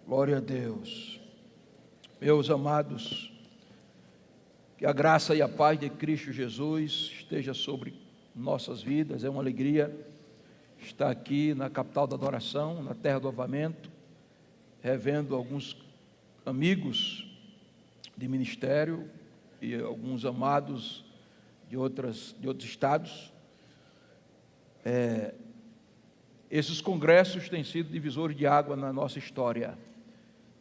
Glória a Deus. Meus amados, que a graça e a paz de Cristo Jesus esteja sobre nossas vidas. É uma alegria estar aqui na capital da adoração, na terra do avamento, revendo alguns amigos de ministério e alguns amados de outros estados. Esses congressos têm sido divisores de água na nossa história,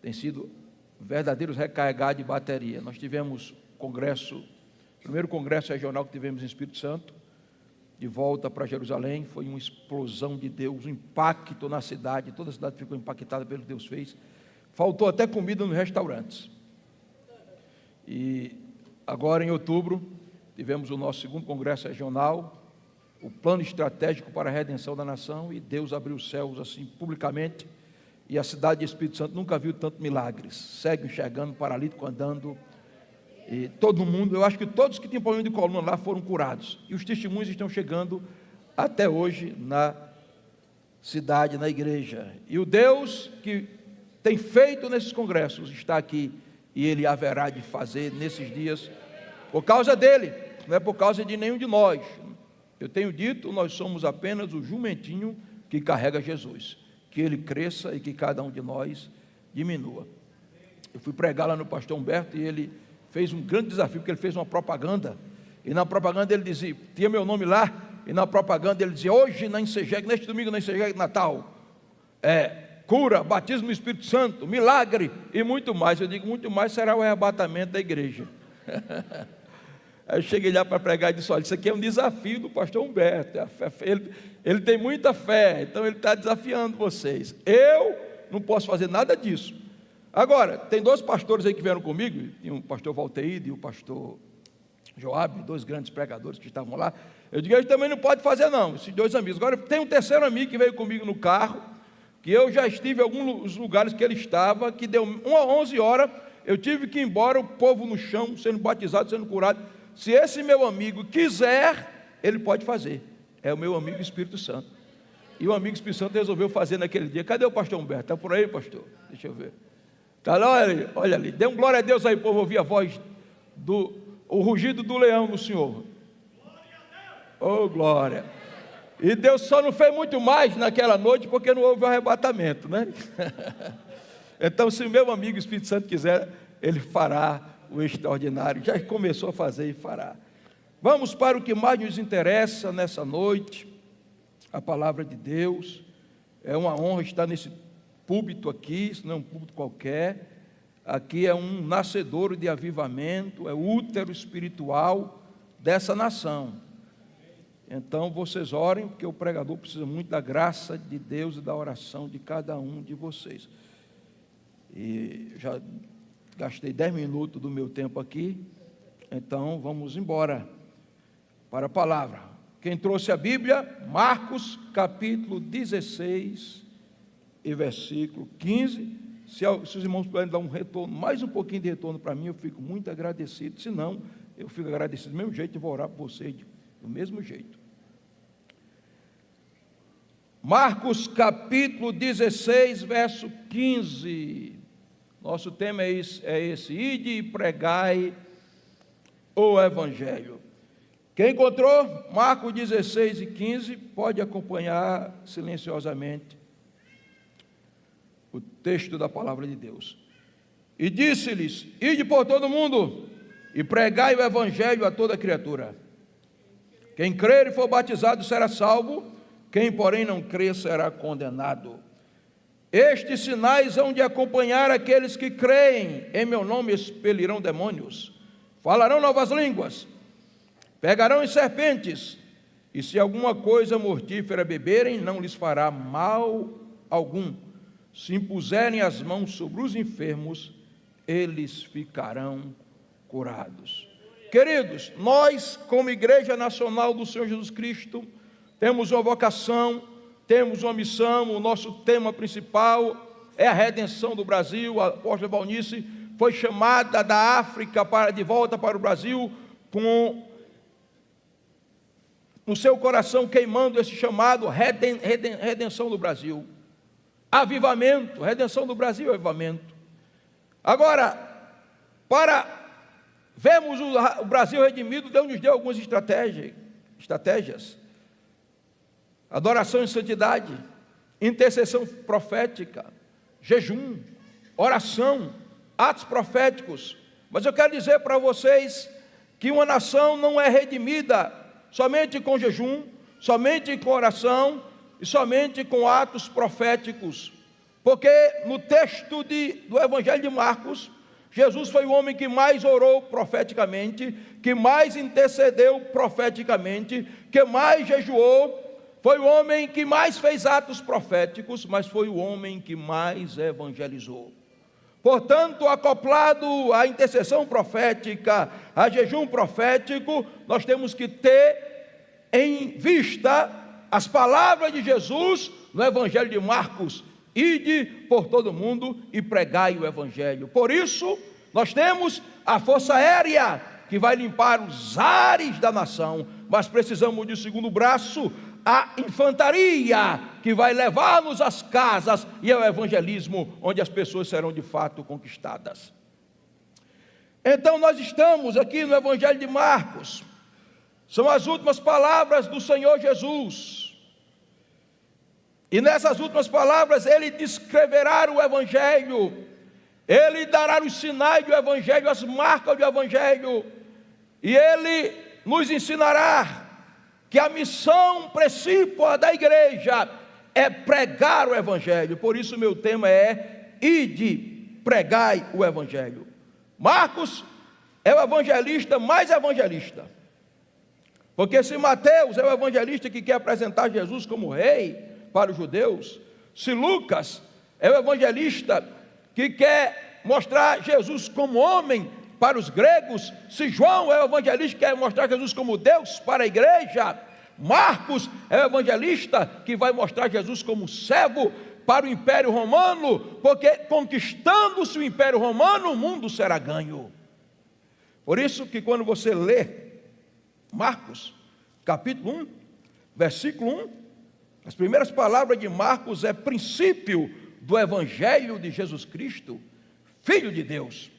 têm sido verdadeiros recarregados de bateria. Nós tivemos o primeiro congresso regional que tivemos em Espírito Santo, de volta para Jerusalém, foi uma explosão de Deus, um impacto na cidade, toda a cidade ficou impactada pelo que Deus fez, faltou até comida nos restaurantes. E agora em outubro, tivemos o nosso segundo congresso regional, o plano estratégico para a redenção da nação, e Deus abriu os céus assim publicamente, e a cidade de Espírito Santo nunca viu tanto milagres, segue enxergando, paralítico andando, e todo mundo, eu acho que todos que tinham problema de coluna lá foram curados, e os testemunhos estão chegando até hoje na cidade, na igreja, e o Deus que tem feito nesses congressos está aqui, e Ele haverá de fazer nesses dias, por causa dEle, não é por causa de nenhum de nós. Eu tenho dito, nós somos apenas o jumentinho que carrega Jesus, que Ele cresça e que cada um de nós diminua. Eu fui pregar lá no pastor Humberto e ele fez um grande desafio, porque ele fez uma propaganda, e na propaganda ele dizia, tinha meu nome lá, e na propaganda ele dizia, hoje na Insegeg, neste domingo na Insegeg Natal, cura, batismo no Espírito Santo, milagre e muito mais. Eu digo, muito mais será o arrebatamento da igreja. Aí eu cheguei lá para pregar e disse, olha, isso aqui é um desafio do pastor Humberto, ele tem muita fé, então ele está desafiando vocês. Eu não posso fazer nada disso. Agora, tem dois pastores aí que vieram comigo, tinha o pastor Valteide e o pastor Joabe, dois grandes pregadores que estavam lá. Eu digo, ele também não pode fazer não, esses dois amigos. Agora tem um terceiro amigo que veio comigo no carro, que eu já estive em alguns lugares que ele estava, que deu 11 horas, eu tive que ir embora, o povo no chão, sendo batizado, sendo curado. Se esse meu amigo quiser, ele pode fazer. É o meu amigo Espírito Santo. E o amigo Espírito Santo resolveu fazer naquele dia. Cadê o pastor Humberto? Está por aí, pastor? Deixa eu ver. Está lá, olha ali. Dê um glória a Deus aí, povo, ouvir a voz o rugido do leão no Senhor. Oh, glória. E Deus só não fez muito mais naquela noite, porque não houve o arrebatamento, né? Então, se o meu amigo Espírito Santo quiser, ele fará o extraordinário, já começou a fazer e fará. Vamos para o que mais nos interessa nessa noite, a palavra de Deus. É uma honra estar nesse púlpito aqui, isso não é um púlpito qualquer, aqui é um nascedouro de avivamento, é o útero espiritual dessa nação. Então vocês orem, porque o pregador precisa muito da graça de Deus e da oração de cada um de vocês. E já gastei 10 minutos do meu tempo aqui, então vamos embora para a palavra. Quem trouxe a Bíblia, Marcos capítulo 16 e versículo 15, se os irmãos puderem dar um retorno, mais um pouquinho de retorno para mim, eu fico muito agradecido, se não, eu fico agradecido do mesmo jeito e vou orar por vocês do mesmo jeito. Marcos capítulo 16, verso 15, nosso tema é esse, ide e pregai o Evangelho. Quem encontrou? Marcos 16 e 15, pode acompanhar silenciosamente o texto da palavra de Deus. E disse-lhes, ide por todo mundo e pregai o Evangelho a toda criatura. Quem crer e for batizado será salvo, quem porém não crer será condenado. Estes sinais hão de acompanhar aqueles que creem, em meu nome expelirão demônios, falarão novas línguas, pegarão em serpentes, e se alguma coisa mortífera beberem, não lhes fará mal algum. Se impuserem as mãos sobre os enfermos, eles ficarão curados. Queridos, nós, como Igreja Nacional do Senhor Jesus Cristo, temos uma vocação, temos uma missão. O nosso tema principal é a redenção do Brasil. A apóstola Valnice foi chamada da África de volta para o Brasil, com no seu coração queimando esse chamado, redenção do Brasil. avivamento. Redenção do Brasil é avivamento. Agora, para vermos o Brasil redimido, Deus nos deu algumas estratégias. Adoração em santidade, intercessão profética, jejum, oração, atos proféticos. Mas eu quero dizer para vocês que uma nação não é redimida somente com jejum, somente com oração e somente com atos proféticos. Porque no texto do Evangelho de Marcos, Jesus foi o homem que mais orou profeticamente, que mais intercedeu profeticamente, que mais jejuou, foi o homem que mais fez atos proféticos, mas foi o homem que mais evangelizou. Portanto, acoplado à intercessão profética, a jejum profético, nós temos que ter em vista as palavras de Jesus no Evangelho de Marcos: ide por todo o mundo e pregai o Evangelho. Por isso, nós temos a força aérea que vai limpar os ares da nação, mas precisamos de segundo braço, a infantaria que vai levar-nos às casas e ao evangelismo, onde as pessoas serão de fato conquistadas. Então nós estamos aqui no Evangelho de Marcos, são as últimas palavras do Senhor Jesus, e nessas últimas palavras ele descreverá o Evangelho, ele dará os sinais do Evangelho, as marcas do Evangelho, e ele nos ensinará que a missão principal da igreja é pregar o Evangelho. Por isso meu tema é: ide, pregai o Evangelho. Marcos é o evangelista mais evangelista, porque se Mateus é o evangelista que quer apresentar Jesus como rei para os judeus, se Lucas é o evangelista que quer mostrar Jesus como homem para os gregos, se João é o evangelista que quer mostrar Jesus como Deus para a igreja, Marcos é o evangelista que vai mostrar Jesus como servo para o Império Romano, porque conquistando-se o Império Romano, o mundo será ganho. Por isso que quando você lê Marcos, capítulo 1, versículo 1, as primeiras palavras de Marcos é princípio do Evangelho de Jesus Cristo, Filho de Deus.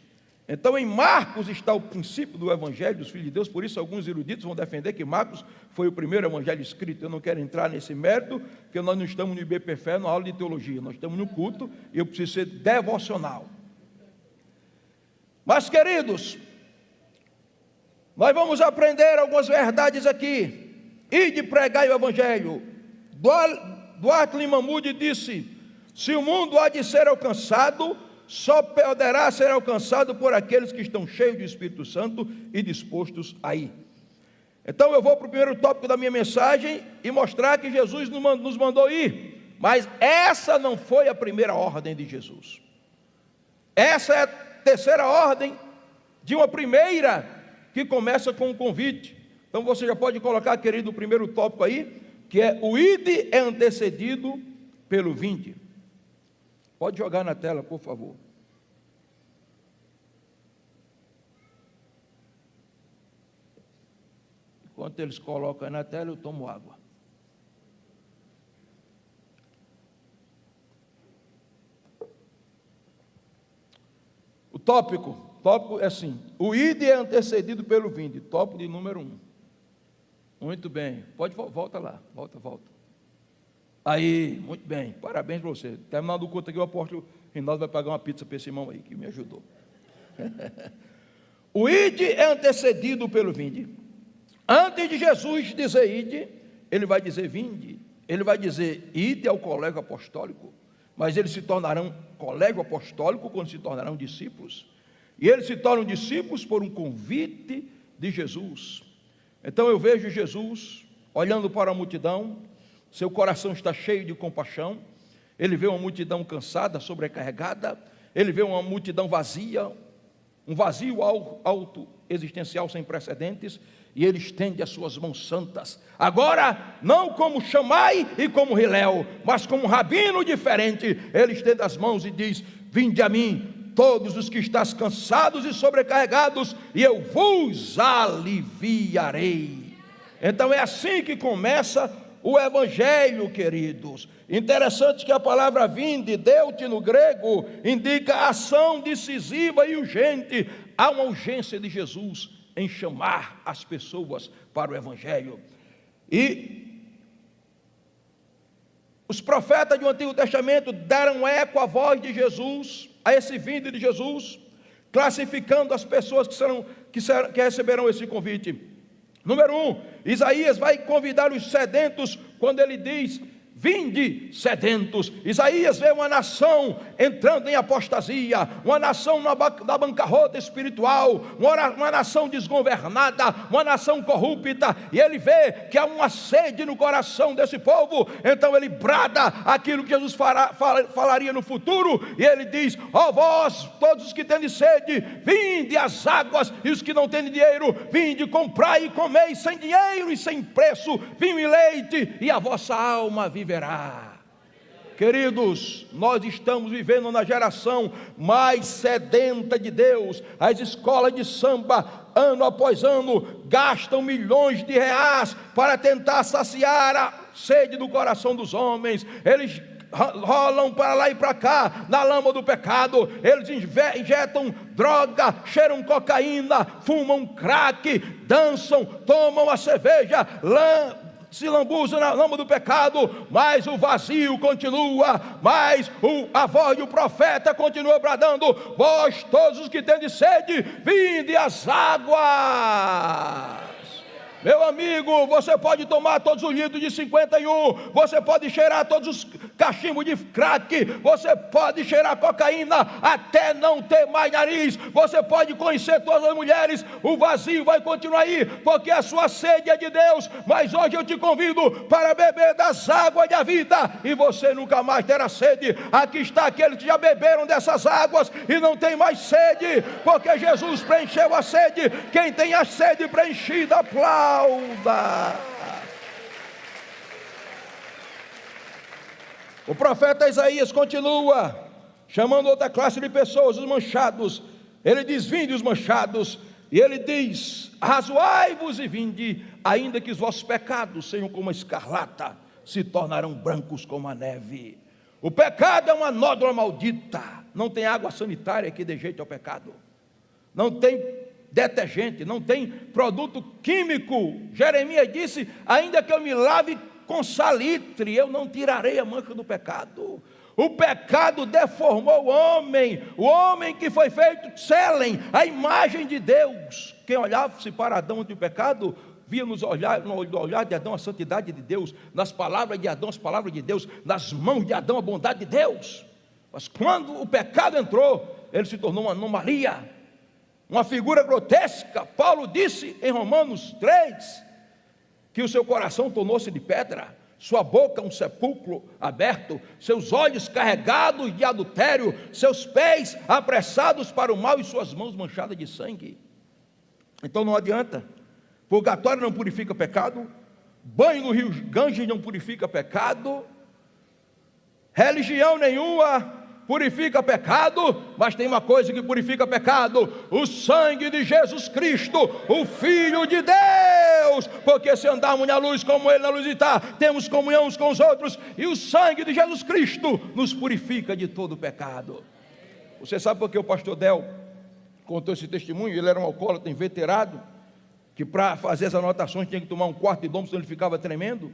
Então em Marcos está o princípio do Evangelho dos Filhos de Deus. Por isso alguns eruditos vão defender que Marcos foi o primeiro evangelho escrito. Eu não quero entrar nesse mérito, porque nós não estamos no IBPFé, na aula de teologia, nós estamos no culto, e eu preciso ser devocional. Mas queridos, nós vamos aprender algumas verdades aqui. Ide pregai o Evangelho. Duarte Lima Moody disse: se o mundo há de ser alcançado, só poderá ser alcançado por aqueles que estão cheios do Espírito Santo e dispostos a ir. Então eu vou para o primeiro tópico da minha mensagem e mostrar que Jesus nos mandou ir, mas essa não foi a primeira ordem de Jesus. Essa é a terceira ordem de uma primeira que começa com um convite. Então você já pode colocar, querido, o primeiro tópico aí, que é: o ide é antecedido pelo vinde. Pode jogar na tela, por favor. Enquanto eles colocam na tela, eu tomo água. O tópico é assim: o ide é antecedido pelo vinde. Tópico de número 1. Muito bem. Pode, volta lá, volta. Aí, muito bem, parabéns para você. Terminado o culto aqui, o apóstolo Rinaldo vai pagar uma pizza para esse irmão aí, que me ajudou. O ide é antecedido pelo vinde. Antes de Jesus dizer ide, ele vai dizer vinde. Ele vai dizer ide ao colégio apostólico, mas eles se tornarão colégio apostólico quando se tornarão discípulos. E eles se tornam discípulos por um convite de Jesus. Então eu vejo Jesus olhando para a multidão. Seu coração está cheio de compaixão. Ele vê uma multidão cansada, sobrecarregada. Ele vê uma multidão vazia, um vazio auto-existencial sem precedentes. E ele estende as suas mãos santas. Agora, não como Shammai e como Hilel, mas como um rabino diferente. Ele estende as mãos e diz: vinde a mim, todos os que estáis cansados e sobrecarregados, e eu vos aliviarei. Então é assim que começa o evangelho, queridos. Interessante que a palavra vinde, deute no grego, indica ação decisiva e urgente. Há uma urgência de Jesus em chamar as pessoas para o evangelho. E os profetas do Antigo Testamento deram eco à voz de Jesus, a esse vinde de Jesus, classificando as pessoas que receberão esse convite. Número 1, Isaías vai convidar os sedentos quando ele diz: vinde sedentos. Isaías vê uma nação entrando em apostasia, uma nação na bancarrota espiritual, uma nação desgovernada, uma nação corrupta, e ele vê que há uma sede no coração desse povo. Então ele brada aquilo que Jesus falaria no futuro, e ele diz: ó vós, todos os que têm sede, vinde às águas, e os que não têm dinheiro, vinde, comprai e comei sem dinheiro e sem preço, vinho e leite, e a vossa alma viverá. Queridos, nós estamos vivendo na geração mais sedenta de Deus. As escolas de samba, ano após ano, gastam milhões de reais para tentar saciar a sede do coração dos homens. Eles rolam para lá e para cá na lama do pecado, eles injetam droga, cheiram cocaína, fumam crack, dançam, tomam a cerveja, se lambuzam na lama do pecado, mas o vazio continua, mas a voz do profeta continua bradando: vós todos os que tendes sede, vinde às águas. Meu amigo, você pode tomar todos os litros de 51, você pode cheirar todos os cachimbos de crack, você pode cheirar cocaína até não ter mais nariz, você pode conhecer todas as mulheres, o vazio vai continuar aí, porque a sua sede é de Deus. Mas hoje eu te convido para beber das águas da vida, e você nunca mais terá sede. Aqui está aqueles que já beberam dessas águas e não tem mais sede, porque Jesus preencheu a sede. Quem tem a sede preenchida, aplauda. O profeta Isaías continua chamando outra classe de pessoas, os manchados. Ele diz: vinde os manchados, e ele diz: razoai-vos e vinde, ainda que os vossos pecados sejam como a escarlata, se tornarão brancos como a neve. O pecado é uma nódoa maldita. Não tem água sanitária que dê jeito ao pecado, não tem detergente, não tem produto químico. Jeremias disse: ainda que eu me lave com salitre, eu não tirarei a mancha do pecado. O pecado deformou o homem que foi feito Selem, a imagem de Deus. Quem olhava-se para Adão antes do pecado, via no olhar de Adão a santidade de Deus, nas palavras de Adão as palavras de Deus, nas mãos de Adão a bondade de Deus. Mas quando o pecado entrou, ele se tornou uma anomalia, uma figura grotesca. Paulo disse em Romanos 3, que o seu coração tornou-se de pedra, sua boca um sepulcro aberto, seus olhos carregados de adultério, seus pés apressados para o mal e suas mãos manchadas de sangue. Então não adianta, purgatório não purifica pecado, banho no rio Ganges não purifica pecado, religião nenhuma purifica pecado, mas tem uma coisa que purifica pecado: o sangue de Jesus Cristo, o Filho de Deus. Porque se andarmos na luz como Ele na luz está, temos comunhão uns com os outros, e o sangue de Jesus Cristo nos purifica de todo pecado. Você sabe por que o pastor Del contou esse testemunho? Ele era um alcoólatra inveterado, que para fazer as anotações tinha que tomar um quarto de dom, senão ele ficava tremendo.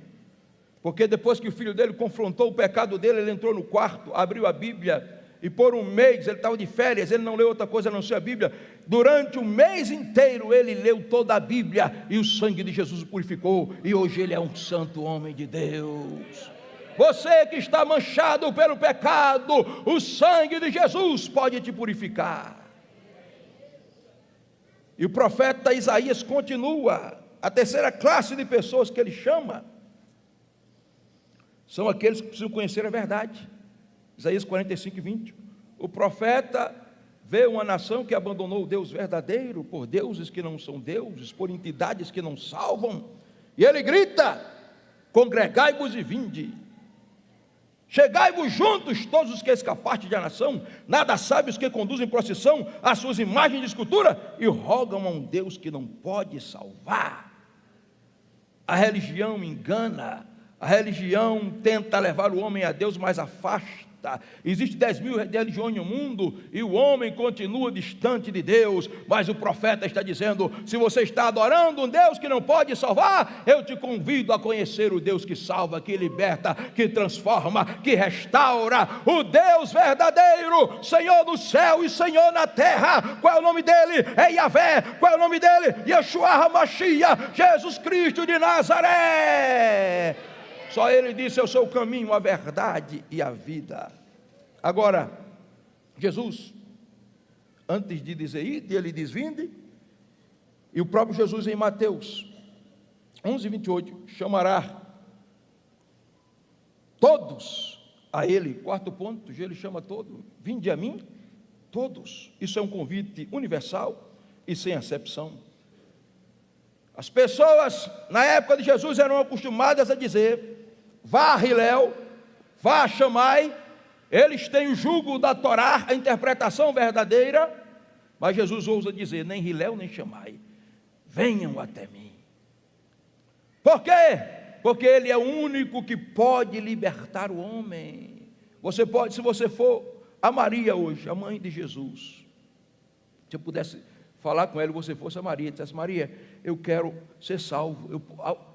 Porque depois que o filho dele confrontou o pecado dele, ele entrou no quarto, abriu a Bíblia, e por um mês, ele estava de férias, ele não leu outra coisa a não ser a Bíblia. Durante um mês inteiro ele leu toda a Bíblia, e o sangue de Jesus o purificou, e hoje ele é um santo homem de Deus. Você que está manchado pelo pecado, o sangue de Jesus pode te purificar. E o profeta Isaías continua. A terceira classe de pessoas que ele chama são aqueles que precisam conhecer a verdade. Isaías 45, 20. O profeta vê uma nação que abandonou o Deus verdadeiro por deuses que não são deuses, por entidades que não salvam, e ele grita: congregai-vos e vinde, chegai-vos juntos todos os que escapastes da nação, nada sábios que conduzem procissão às suas imagens de escultura, e rogam a um Deus que não pode salvar. A religião engana, A religião tenta levar o homem a Deus, mas afasta. Existem 10.000 religiões no mundo e o homem continua distante de Deus. Mas o profeta está dizendo: se você está adorando um Deus que não pode salvar, eu te convido a conhecer o Deus que salva, que liberta, que transforma, que restaura. O Deus verdadeiro, Senhor do céu e Senhor na terra. Qual é o nome dele? É Yahvé. Qual é o nome dele? Yeshua HaMashiach, Jesus Cristo de Nazaré. Só ele disse: eu sou o caminho, a verdade e a vida. Agora, Jesus, antes de dizer ide, ele diz vinde. E o próprio Jesus em Mateus 11:28, chamará todos a ele. Quarto ponto, ele chama todos. Vinde a mim, todos. Isso é um convite universal e sem acepção. As pessoas na época de Jesus eram acostumadas a dizer: vá a Hilel, vá a Shammai, eles têm o jugo da Torá, a interpretação verdadeira. Mas Jesus ousa dizer: nem Hilel nem Shammai, venham até mim. Por quê? Porque ele é o único que pode libertar o homem. Você pode, se você for a Maria hoje, a mãe de Jesus, se eu pudesse falar com ela, você fosse a Maria, dissesse: Maria, eu quero ser salvo,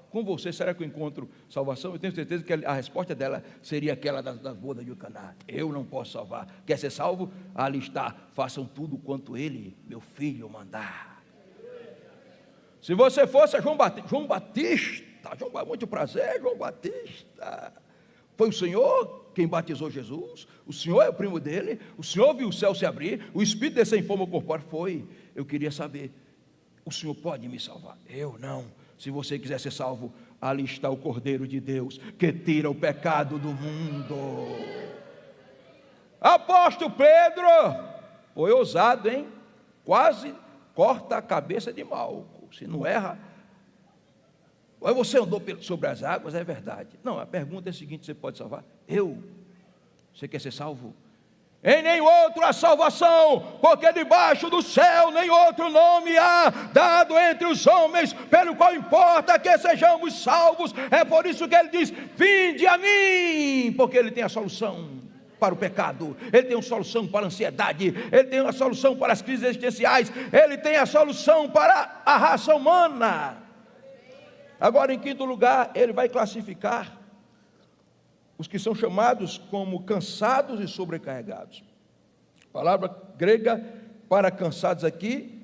com você, será que eu encontro salvação? Eu tenho certeza que a resposta dela seria aquela das bodas de Caná: eu não posso salvar. Quer ser salvo? Ali está: façam tudo quanto ele, meu filho, mandar. Se você fosse a João Batista, muito prazer, João Batista, foi o Senhor quem batizou Jesus, o Senhor é o primo dele, o Senhor viu o céu se abrir, o Espírito descer em forma corpórea. Foi, eu queria saber, o Senhor pode me salvar? Eu não. Se você quiser ser salvo, ali está o Cordeiro de Deus, que tira o pecado do mundo. Apóstolo Pedro foi ousado, hein? Quase corta a cabeça de Malco. Se não erra, você andou sobre as águas, é verdade. Não, a pergunta é a seguinte: você pode salvar? Você quer ser salvo? Em nenhum outro há salvação, porque debaixo do céu nem outro nome há dado entre os homens, pelo qual importa que sejamos salvos. É por isso que ele diz: vinde a mim, porque ele tem a solução para o pecado, ele tem a solução para a ansiedade, ele tem a solução para as crises existenciais, ele tem a solução para a raça humana. Agora, em quinto lugar, ele vai classificar os que são chamados como cansados e sobrecarregados. A palavra grega para cansados aqui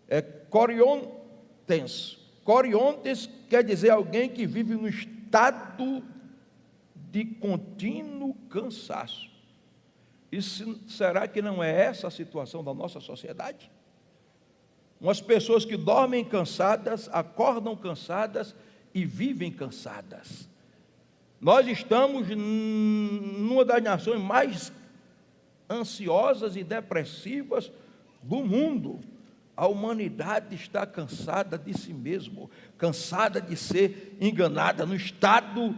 é koriontes. Koriontes quer dizer alguém que vive no estado de contínuo cansaço. E será que não é essa a situação da nossa sociedade? Umas pessoas que dormem cansadas, acordam cansadas e vivem cansadas. Nós estamos numa das nações mais ansiosas e depressivas do mundo. A humanidade está cansada de si mesmo, cansada de ser enganada, no estado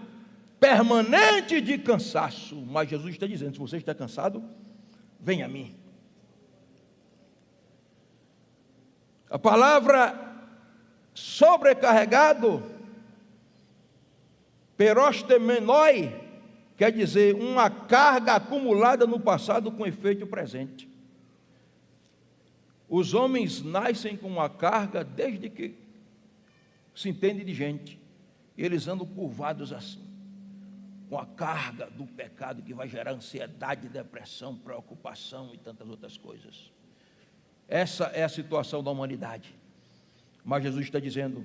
permanente de cansaço. Mas Jesus está dizendo: se você está cansado, venha a mim. A palavra sobrecarregado, perostemenoi, quer dizer uma carga acumulada no passado com efeito presente. Os homens nascem com uma carga desde que se entende de gente. Eles andam curvados assim, com a carga do pecado que vai gerar ansiedade, depressão, preocupação e tantas outras coisas. Essa é a situação da humanidade. Mas Jesus está dizendo: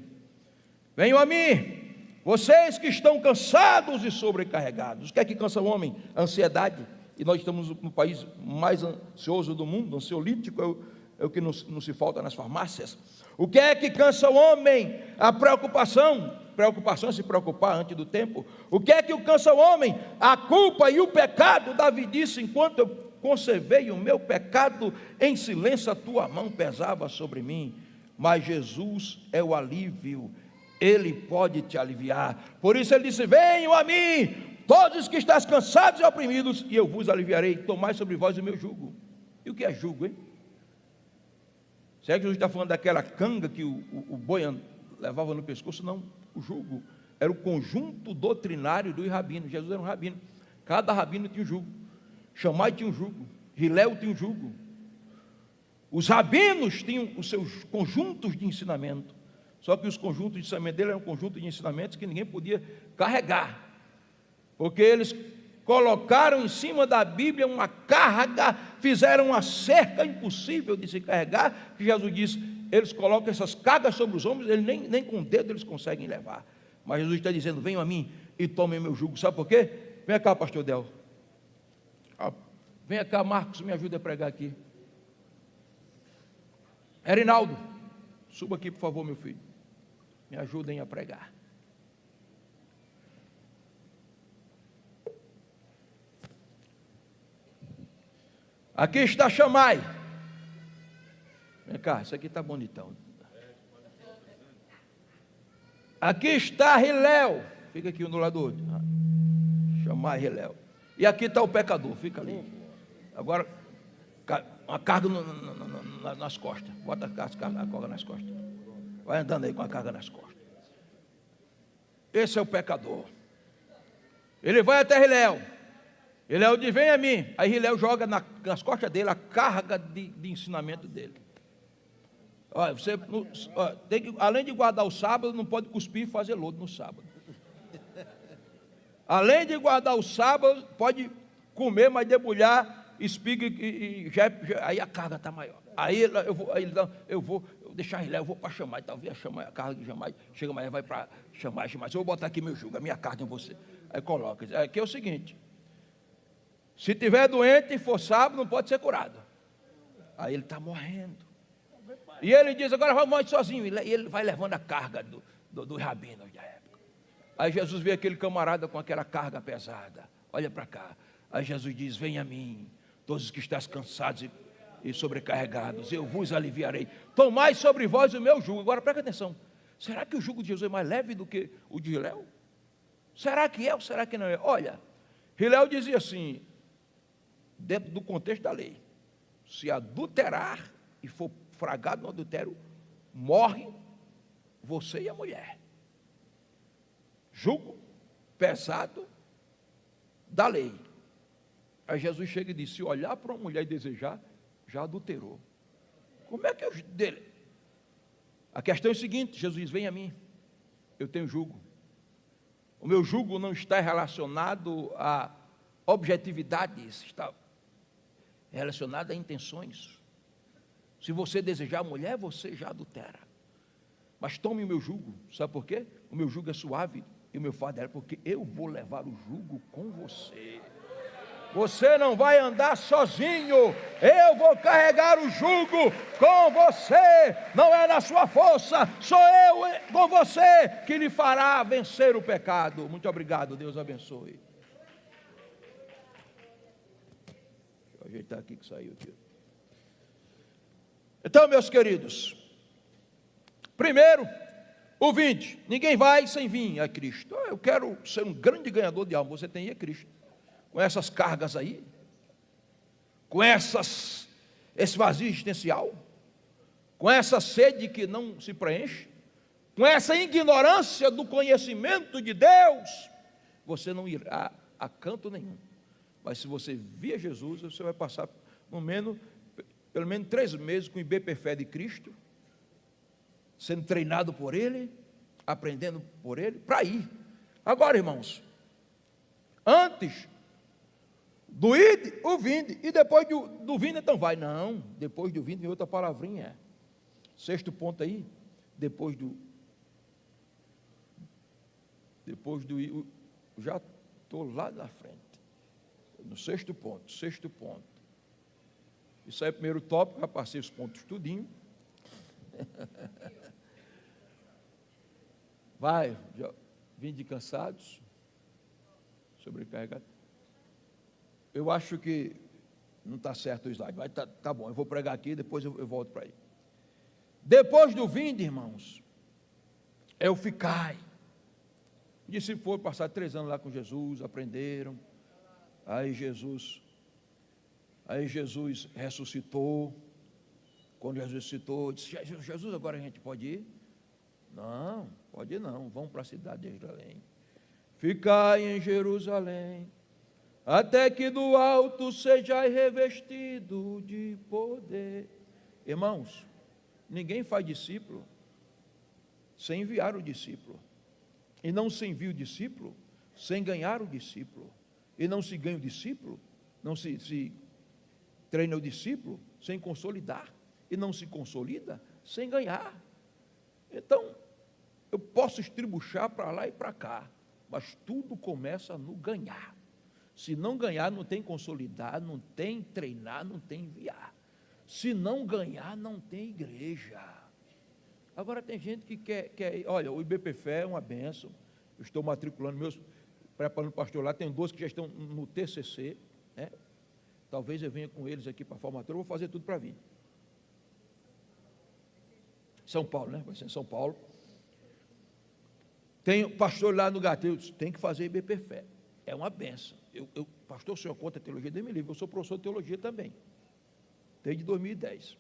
venham a mim, vocês que estão cansados e sobrecarregados. O que é que cansa o homem? A ansiedade. E nós estamos no país mais ansioso do mundo, ansiolítico é o que não se falta nas farmácias. O que é que cansa o homem? A preocupação. Preocupação é se preocupar antes do tempo. O que é que cansa o homem? A culpa e o pecado. Davi disse: enquanto eu conservei o meu pecado em silêncio, a tua mão pesava sobre mim. Mas Jesus é o alívio, ele pode te aliviar. Por isso ele disse: venham a mim, todos os que estáis cansados e oprimidos, e eu vos aliviarei. Tomai sobre vós o meu jugo. E o que é jugo, hein? Será que Jesus está falando daquela canga que o boi levava no pescoço? Não, o jugo era o conjunto doutrinário dos rabinos. Jesus era um rabino. Cada rabino tinha um jugo. Shammai tinha um jugo. Hillel tinha um jugo. Os rabinos tinham os seus conjuntos de ensinamento. Só que os conjuntos de ensinamento dele eram um conjunto de ensinamentos que ninguém podia carregar. Porque eles colocaram em cima da Bíblia uma carga, fizeram uma cerca impossível de se carregar, que Jesus disse, eles colocam essas cargas sobre os homens, eles nem com o dedo eles conseguem levar. Mas Jesus está dizendo, venham a mim e tomem meu jugo. Sabe por quê? Vem cá, pastor Del. Vem cá, Marcos, me ajuda a pregar aqui. Erinaldo, suba aqui, por favor, meu filho. Me ajudem a pregar. Aqui está Shammai. Vem cá, isso aqui está bonitão. Aqui está Hillel. Fica aqui um do lado do outro. Shammai, Hillel. E aqui está o pecador, fica ali. Agora, uma carga nas costas. Bota a carga nas costas. Vai andando aí com a carga nas costas. Esse é o pecador. Ele vai até Hillel. Hillel diz, vem a mim. Aí Hillel joga nas costas dele a carga de ensinamento dele. Olha, você tem que, além de guardar o sábado, não pode cuspir e fazer lodo no sábado. Além de guardar o sábado, pode comer, mas debulhar espiga aí a carga está maior. Aí eu vou deixar Hillel, eu vou para Shammai, talvez a carga de Shammai, chega amanhã, vai para Shammai, eu vou botar aqui meu jugo, a minha carga em você. Aí coloca, aqui é o seguinte, se tiver doente e for sábado, não pode ser curado. Aí ele está morrendo. E ele diz, agora vamos sozinho. E ele vai levando a carga dos rabinos da época. Aí Jesus vê aquele camarada com aquela carga pesada. Olha para cá. Aí Jesus diz, vem a mim, todos os que estáis cansados e sobrecarregados, eu vos aliviarei. Tomai sobre vós o meu jugo. Agora presta atenção. Será que o jugo de Jesus é mais leve do que o de Hillel? Será que é ou será que não é? Olha, Hillel dizia assim, dentro do contexto da lei, se adulterar e for fragado no adultério, morre você e a mulher. Jugo pesado da lei. Aí Jesus chega e diz, se olhar para uma mulher e desejar, já adulterou. Como é que é o dele? A questão é o seguinte, Jesus diz, vem a mim, eu tenho jugo. O meu jugo não está relacionado a objetividades, está relacionado a intenções. Se você desejar a mulher, você já adultera. Mas tome o meu jugo, sabe por quê? O meu jugo é suave e o meu fardo é porque eu vou levar o jugo com você. Você não vai andar sozinho, eu vou carregar o jugo com você, não é na sua força, sou eu com você que lhe fará vencer o pecado. Muito obrigado, Deus abençoe. Deixa eu ajeitar aqui que saiu aqui. Então, meus queridos, primeiro, o vinde. Ninguém vai sem vir a Cristo. Eu quero ser um grande ganhador de alma. Você tem que ir a Cristo. Com essas cargas aí, com esse vazio existencial, com essa sede que não se preenche, com essa ignorância do conhecimento de Deus, você não irá a canto nenhum. Mas se você via Jesus, você vai passar pelo menos 3 meses com o IBPFé de Cristo, sendo treinado por Ele, aprendendo por Ele, para ir. Agora, irmãos, antes do ide, o vinde, e depois do vinde, então vai. Não, depois do vinde vem outra palavrinha. 6º ponto aí, depois do já estou lá na frente. No 6º ponto. Isso aí é o primeiro tópico, já passei os pontos tudinho. Vai, já vim de cansados, sobrecarregados. Eu acho que não está certo o slide, mas tá bom, eu vou pregar aqui, depois eu volto para aí. Depois do vinde, irmãos, é o ficai. Os discípulos foram passar 3 anos lá com Jesus, aprenderam. Aí Jesus ressuscitou. Quando Jesus ressuscitou, disse, Jesus, agora a gente pode ir? Não, pode não, vão para a cidade de Jerusalém. Ficai em Jerusalém, até que do alto sejais revestido de poder. Irmãos, ninguém faz discípulo sem enviar o discípulo. E não se envia o discípulo sem ganhar o discípulo. E não se ganha o discípulo, não se treina o discípulo sem consolidar. E não se consolida sem ganhar. Então, eu posso estribuchar para lá e para cá, mas tudo começa no ganhar. Se não ganhar, não tem consolidar, não tem treinar, não tem enviar. Se não ganhar, não tem igreja. Agora tem gente que quer olha, o IBPFE é uma benção. Eu estou matriculando meus, preparando pastor lá, tem 12 que já estão no TCC, né? Talvez eu venha com eles aqui para a formatura, eu vou fazer tudo para vir. São Paulo, né? Vai ser em São Paulo. Tem pastor lá no Gatilhos, tem que fazer IBPFE. É uma benção. Pastor, o senhor conta teologia? Deus me livre, eu sou professor de teologia também, desde 2010.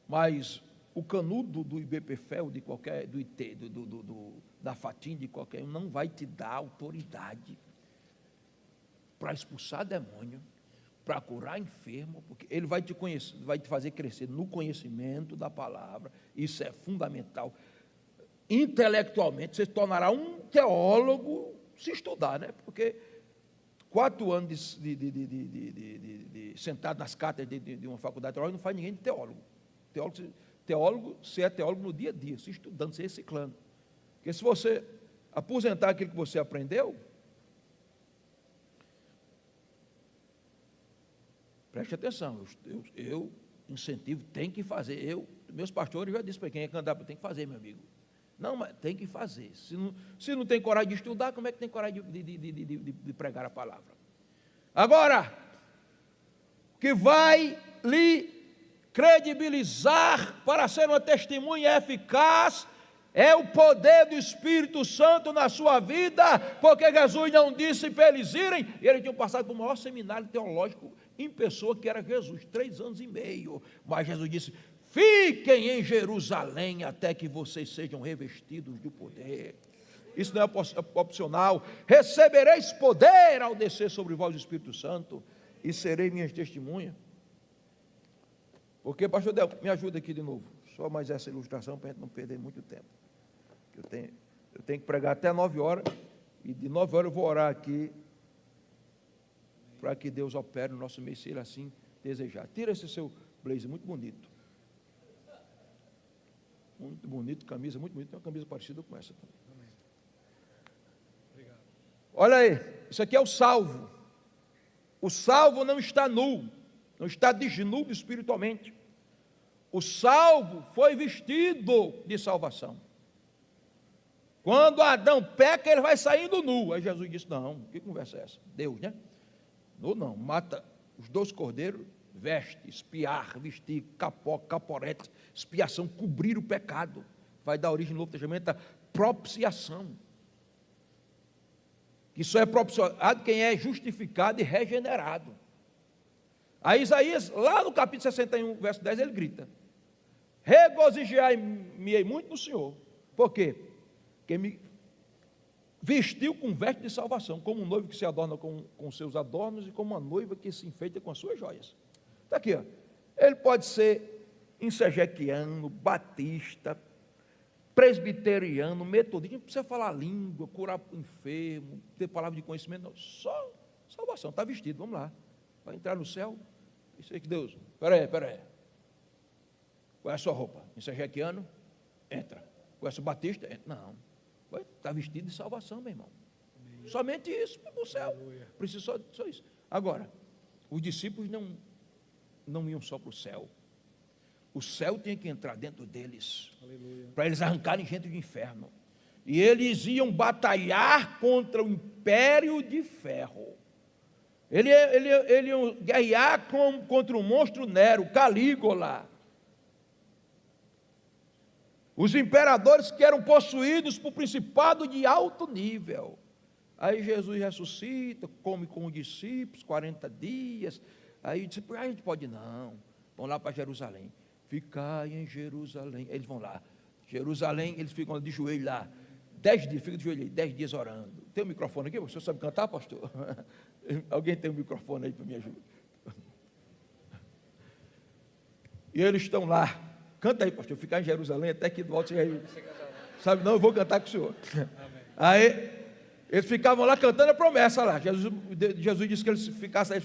Mas o canudo do IBPFE, ou de qualquer, do IT, da FATIM, de qualquer um, não vai te dar autoridade para expulsar demônio, para curar enfermo, porque ele vai te conhecer, vai te fazer crescer no conhecimento da palavra. Isso é fundamental. Intelectualmente, você se tornará um teólogo se estudar, né? Porque 4 anos de sentado nas cátedras de uma faculdade teológica não faz ninguém de teólogo. Teólogo, você é teólogo no dia a dia, se estudando, se reciclando. Porque se você aposentar aquilo que você aprendeu, preste atenção, eu incentivo, tem que fazer. Meus pastores já disseram para quem é candidato, tem que fazer, meu amigo. Não, mas tem que fazer. Se não tem coragem de estudar, como é que tem coragem de pregar a palavra? Agora, que vai lhe credibilizar para ser uma testemunha eficaz é o poder do Espírito Santo na sua vida, porque Jesus não disse para eles irem, e eles tinham passado por o maior seminário teológico em pessoa, que era Jesus, 3 anos e meio, mas Jesus disse: fiquem em Jerusalém até que vocês sejam revestidos de poder. Isso não é opcional. Recebereis poder ao descer sobre vós o Espírito Santo, e serei minhas testemunhas. Porque, pastor Del, me ajuda aqui de novo, só mais essa ilustração para a gente não perder muito tempo. Eu tenho que pregar até 9 horas, e de 9 horas eu vou orar aqui, para que Deus opere no nosso meio, se Ele assim desejar. Tira esse seu blazer, muito bonito. Muito bonito, camisa muito bonita, tem uma camisa parecida com essa também. Obrigado. Olha aí, isso aqui é o salvo. O salvo não está nu, não está desnudo espiritualmente. O salvo foi vestido de salvação. Quando Adão peca, ele vai saindo nu. Aí Jesus disse: não, que conversa é essa? Deus, né? Nu não, mata os 2 cordeiros, veste, espiar, vestir, caporete, expiação, cobrir o pecado. Vai dar origem no Novo Testamento a propiciação. Que só é propiciado quem é justificado e regenerado. Aí Isaías, lá no capítulo 61, verso 10, ele grita: regozijai-me muito no Senhor. Por quê? Porque me vestiu com veste de salvação, como um noivo que se adorna com seus adornos, e como uma noiva que se enfeita com as suas joias. Está aqui, ó. Ele pode ser insejequiano, batista, presbiteriano, metodista, não precisa falar língua, curar o enfermo, ter palavra de conhecimento, não. Só salvação, está vestido, vamos lá. Vai entrar no céu, isso aí que Deus, espera aí. Qual é a sua roupa? Insejequiano? Entra. Conhece o batista? Entra. Não. Está vestido de salvação, meu irmão. Amém. Somente isso para o céu. Precisa só isso. Agora, os discípulos não iam só para o céu. O céu tinha que entrar dentro deles, para eles arrancarem gente do inferno. E eles iam batalhar contra o império de ferro. Eles iam guerrear contra o monstro Nero, Calígula. Os imperadores que eram possuídos por principado de alto nível. Aí Jesus ressuscita, come com os discípulos 40 dias. Aí disse: a gente pode não. Vão lá para Jerusalém. Ficai em Jerusalém. Eles vão lá. Jerusalém, eles ficam de joelho lá, 10 dias, ficam de joelho aí, 10 dias orando. Tem um microfone aqui? O senhor sabe cantar, pastor? Alguém tem um microfone aí para me ajudar? E eles estão lá. Canta aí, pastor, ficar em Jerusalém até que do alto chegue aí. Sabe, não, eu vou cantar com o senhor. Aí, eles ficavam lá cantando a promessa lá. Jesus disse que eles ficassem aí,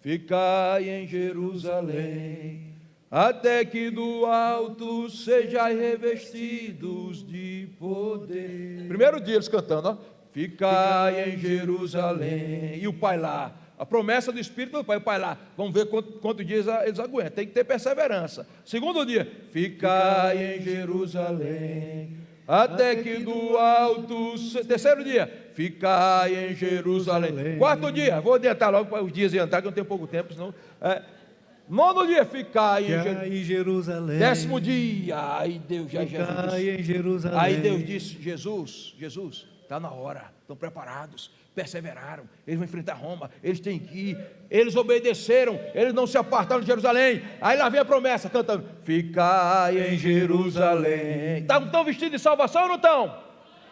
ficai em Jerusalém, até que do alto sejais revestidos de poder. Primeiro dia eles cantando, ó. Ficai em Jerusalém. E o pai lá, a promessa do Espírito do Pai, o pai lá, vamos ver quantos dias eles aguentam, tem que ter perseverança. Segundo dia, ficai em Jerusalém, até que do alto. Terceiro dia, ficai em Jerusalém. Quarto dia, vou adiantar logo para os dias adiantar, que eu não tenho pouco tempo, senão. Nono dia, ficai em Jerusalém. 10º dia, aí Deus já em Jerusalém. Aí Deus disse: Jesus, está na hora, estão preparados, perseveraram, eles vão enfrentar Roma, eles têm que ir, eles obedeceram, eles não se apartaram de Jerusalém. Aí lá vem a promessa, cantando: ficai em Jerusalém. Estão vestidos de salvação ou não estão?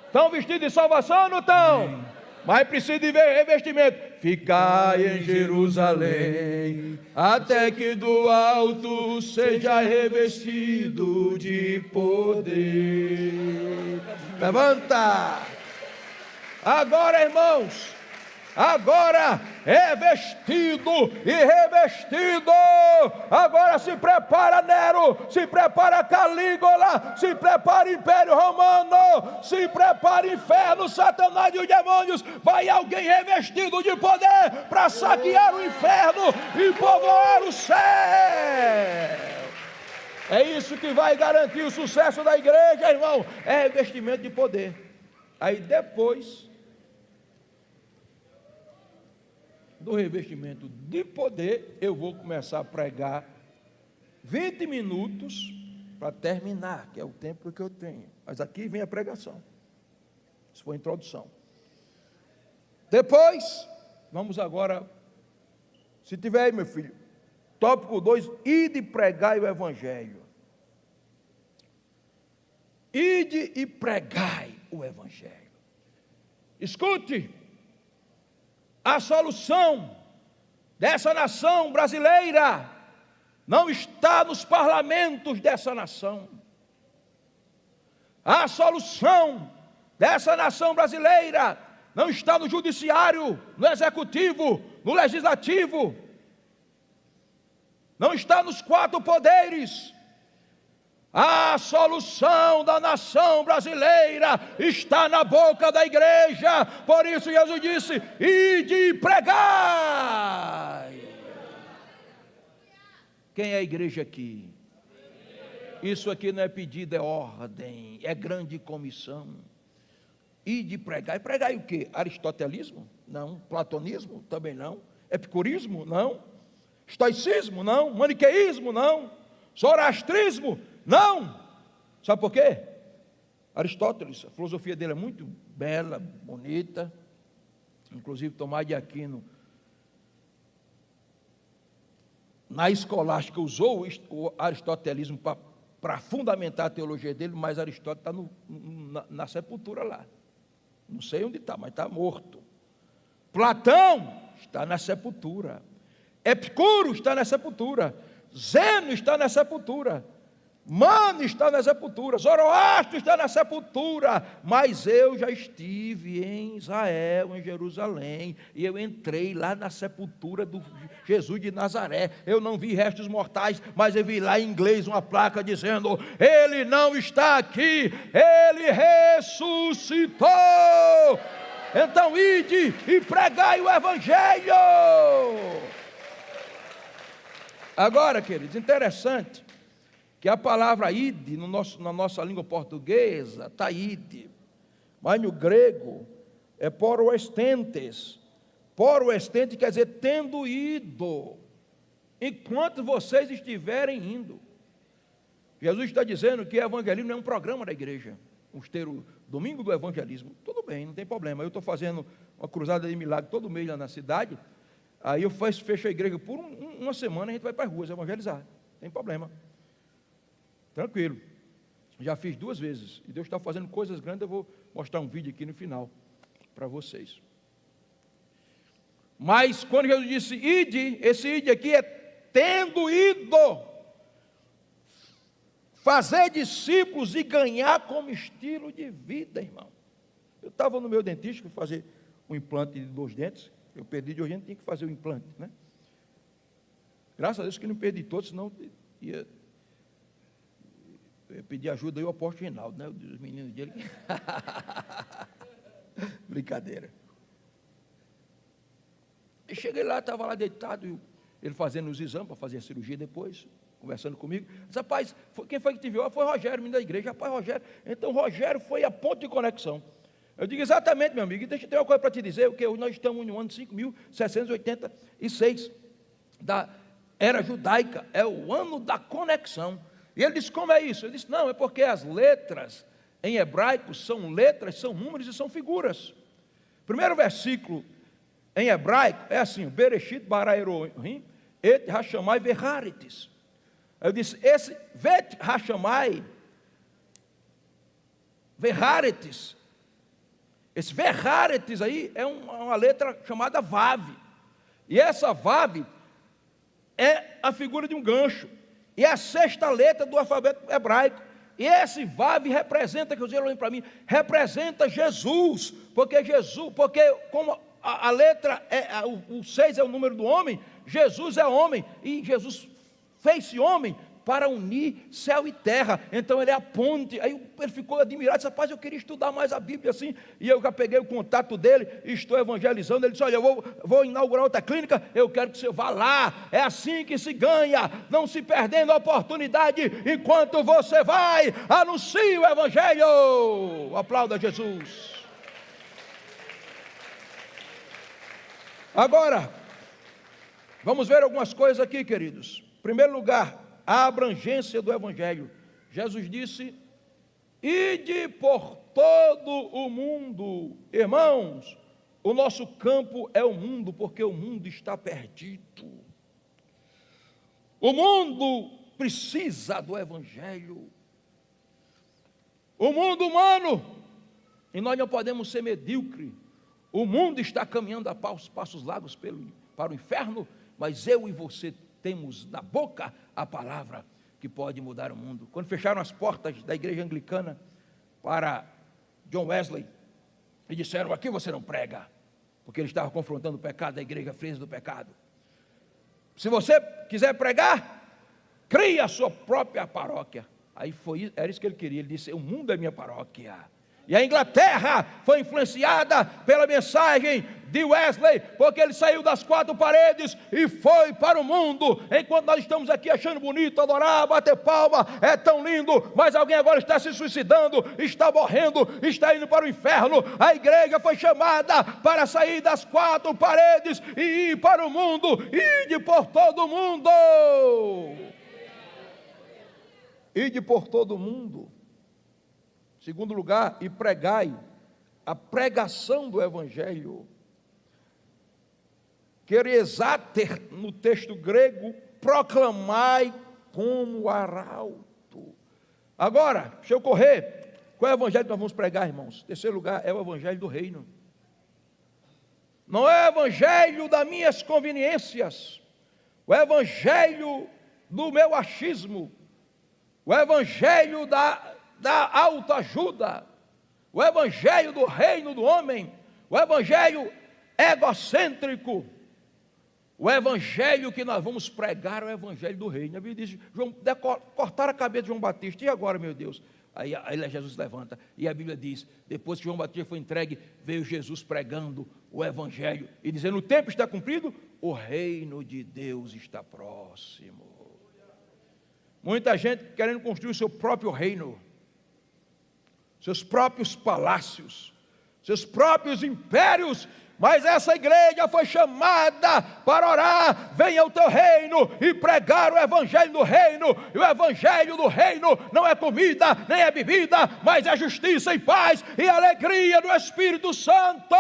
Estão vestidos de salvação ou não estão? Mas precisa de revestimento. Ficai em Jerusalém, até que do alto seja revestido de poder. Levanta! Agora, irmãos, agora é vestido e revestido. Agora se prepara Nero, se prepara Calígula, se prepara Império Romano, se prepara Inferno, Satanás e os demônios. Vai alguém revestido de poder para saquear o inferno e povoar o céu. É isso que vai garantir o sucesso da igreja, irmão. É revestimento de poder. Aí depois do revestimento de poder, eu vou começar a pregar 20 minutos para terminar, que é o tempo que eu tenho. Mas aqui vem a pregação. Isso foi a introdução. Depois, vamos agora, se tiver aí, meu filho, tópico 2, ide pregai o evangelho. Ide e pregai o evangelho. Escute, a solução dessa nação brasileira não está nos parlamentos dessa nação. A solução dessa nação brasileira não está no judiciário, no executivo, no legislativo, não está nos 4 poderes. A solução da nação brasileira está na boca da igreja. Por isso Jesus disse: ide e pregai. Quem é a igreja aqui? Isso aqui não é pedido, é ordem, é grande comissão. Ide e pregai. Pregai o quê? Aristotelismo? Não. Platonismo? Também não. Epicurismo? Não. Estoicismo? Não. Maniqueísmo? Não. Zoroastrismo? Não. Sabe por quê? Aristóteles, a filosofia dele é muito bela, bonita. Inclusive Tomás de Aquino, na escolástica, usou o aristotelismo para fundamentar a teologia dele, mas Aristóteles está na sepultura lá. Não sei onde está, mas está morto. Platão está na sepultura. Epicuro está na sepultura. Zeno está na sepultura. Mano está na sepultura. Zoroastro está na sepultura. Mas eu já estive em Israel, em Jerusalém, e eu entrei lá na sepultura do Jesus de Nazaré. Eu não vi restos mortais, mas eu vi lá em inglês uma placa dizendo: ele não está aqui, ele ressuscitou. Então ide e pregai o evangelho. Agora, queridos, interessante que a palavra ide, na nossa língua portuguesa, está ide, mas no grego é poroestentes. Poroestente quer dizer tendo ido, enquanto vocês estiverem indo. Jesus está dizendo que evangelismo não é um programa da igreja. Vamos ter o domingo do evangelismo. Tudo bem, não tem problema. Eu estou fazendo uma cruzada de milagre todo mês lá na cidade. Aí eu fecho a igreja por uma semana, a gente vai para as ruas evangelizar. Não tem problema. Tranquilo. Já fiz 2 vezes, e Deus está fazendo coisas grandes. Eu vou mostrar um vídeo aqui no final para vocês. Mas quando Jesus disse ide, esse ide aqui é tendo ido, fazer discípulos e ganhar como estilo de vida, irmão. Eu estava no meu dentista, fui fazer um implante de 2 dentes, eu perdi de 2 dentes, tinha que fazer o implante, né? Graças a Deus que não perdi todos, senão ia pedir ajuda aí ao apóstolo Reinaldo, né? Os meninos dele. Brincadeira. Eu cheguei lá, estava lá deitado, ele fazendo os exames para fazer a cirurgia depois, conversando comigo. Disse, rapaz, quem foi que te viu? Foi Rogério, menino da igreja. Rapaz, Rogério. Então, Rogério foi a ponto de conexão. Eu digo, exatamente, meu amigo, deixa eu ter uma coisa para te dizer, porque hoje nós estamos no ano 5.786 da era judaica, é o ano da conexão. E ele disse, como é isso? Ele disse, não, é porque as letras em hebraico são letras, são números e são figuras. Primeiro versículo em hebraico é assim, Bereshit bara Elohim et hashamai veharitis. Eu disse, esse vet hashamai veharitis, esse veharitis aí é uma letra chamada vav. E essa vav é a figura de um gancho. E é a 6ª letra do alfabeto hebraico. E esse vav representa, que eu disse para mim, representa Jesus. Porque como a letra, o 6 é o número do homem, Jesus é homem. E Jesus fez-se homem para unir céu e terra. Então ele é a ponte. Aí ele ficou admirado, disse, rapaz, eu queria estudar mais a Bíblia assim. E eu já peguei o contato dele, estou evangelizando. Ele disse, olha, eu vou inaugurar outra clínica, eu quero que você vá lá. É assim que se ganha, não se perdendo a oportunidade. Enquanto você vai, anuncie o evangelho. Aplauda Jesus. Agora, vamos ver algumas coisas aqui, queridos. Em primeiro lugar, a abrangência do evangelho. Jesus disse, ide por todo o mundo. Irmãos, o nosso campo é o mundo, porque o mundo está perdido. O mundo precisa do evangelho. O mundo humano, e nós não podemos ser medíocres. O mundo está caminhando a passos largos para o inferno, mas eu e você temos na boca a palavra que pode mudar o mundo. Quando fecharam as portas da igreja anglicana para John Wesley, e disseram, aqui você não prega, porque ele estava confrontando o pecado da igreja fresa do pecado. Se você quiser pregar, crie a sua própria paróquia. Aí era isso que ele queria, ele disse, o mundo é minha paróquia. E a Inglaterra foi influenciada pela mensagem de Wesley, porque ele saiu das 4 paredes e foi para o mundo. Enquanto nós estamos aqui achando bonito, adorar, bater palma, é tão lindo, mas alguém agora está se suicidando, está morrendo, está indo para o inferno. A igreja foi chamada para sair das 4 paredes e ir para o mundo, ide por todo o mundo. Ide por todo o mundo. Segundo lugar, e pregai, a pregação do evangelho. Queresater, no texto grego, proclamai como arauto. Agora, deixa eu correr. Qual é o evangelho que nós vamos pregar, irmãos? Terceiro lugar, é o evangelho do reino. Não é o evangelho das minhas conveniências, o evangelho do meu achismo, o evangelho da autoajuda, o evangelho do reino do homem, o evangelho egocêntrico. O evangelho que nós vamos pregar é o evangelho do reino. A Bíblia diz, cortaram a cabeça de João Batista, e agora, meu Deus? Aí Jesus levanta, e a Bíblia diz, depois que João Batista foi entregue, veio Jesus pregando o evangelho, e dizendo, o tempo está cumprido, o reino de Deus está próximo. Muita gente querendo construir o seu próprio reino, seus próprios palácios, seus próprios impérios, mas essa igreja foi chamada para orar, venha o teu reino, e pregar o evangelho do reino. E o evangelho do reino não é comida, nem é bebida, mas é justiça e paz, e alegria do Espírito Santo.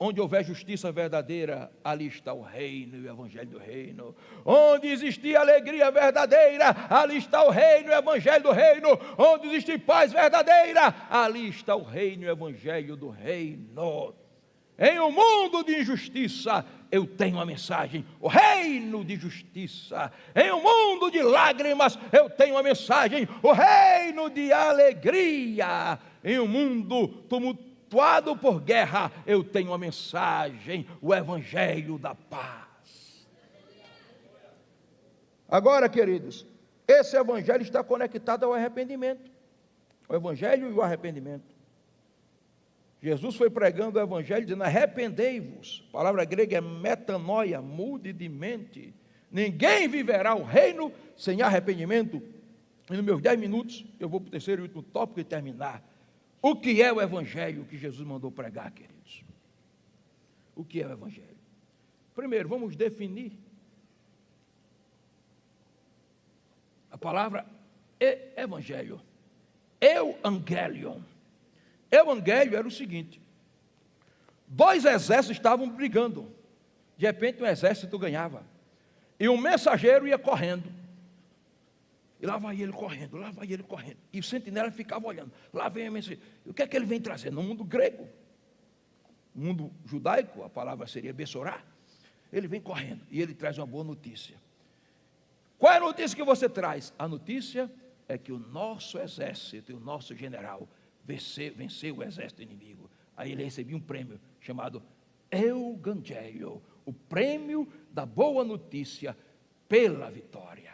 onde houver justiça verdadeira, ali está o reino e o evangelho do reino. Onde existir alegria verdadeira, ali está o reino e o evangelho do reino. Onde existir paz verdadeira, ali está o reino e o evangelho do reino. Em um mundo de injustiça, eu tenho uma mensagem, o reino de justiça. Em um mundo de lágrimas, eu tenho uma mensagem, o reino de alegria. Em um mundo tumultuado por guerra, eu tenho uma mensagem, o evangelho da paz. Agora, queridos, esse evangelho está conectado ao arrependimento. O evangelho e o arrependimento. Jesus foi pregando o evangelho dizendo: arrependei-vos. A palavra grega é metanoia, mude de mente. Ninguém viverá o reino sem arrependimento. E nos meus 10 minutos, eu vou para o terceiro e último tópico e terminar. O que é o evangelho que Jesus mandou pregar, queridos? O que é o evangelho? Primeiro, vamos definir a palavra evangelho. Evangelion. Evangelho era o seguinte: 2 exércitos estavam brigando. De repente um exército ganhava, e um mensageiro ia correndo, e lá vai ele correndo, lá vai ele correndo, e o sentinela ficava olhando, lá vem o mensageiro. O que é que ele vem trazer? No mundo grego, no mundo judaico, a palavra seria bessorá. Ele vem correndo, e ele traz uma boa notícia. Qual é a notícia que você traz? A notícia é que o nosso exército e o nosso general venceu o exército inimigo. Aí ele recebia um prêmio chamado Evangelho, o prêmio da boa notícia pela vitória.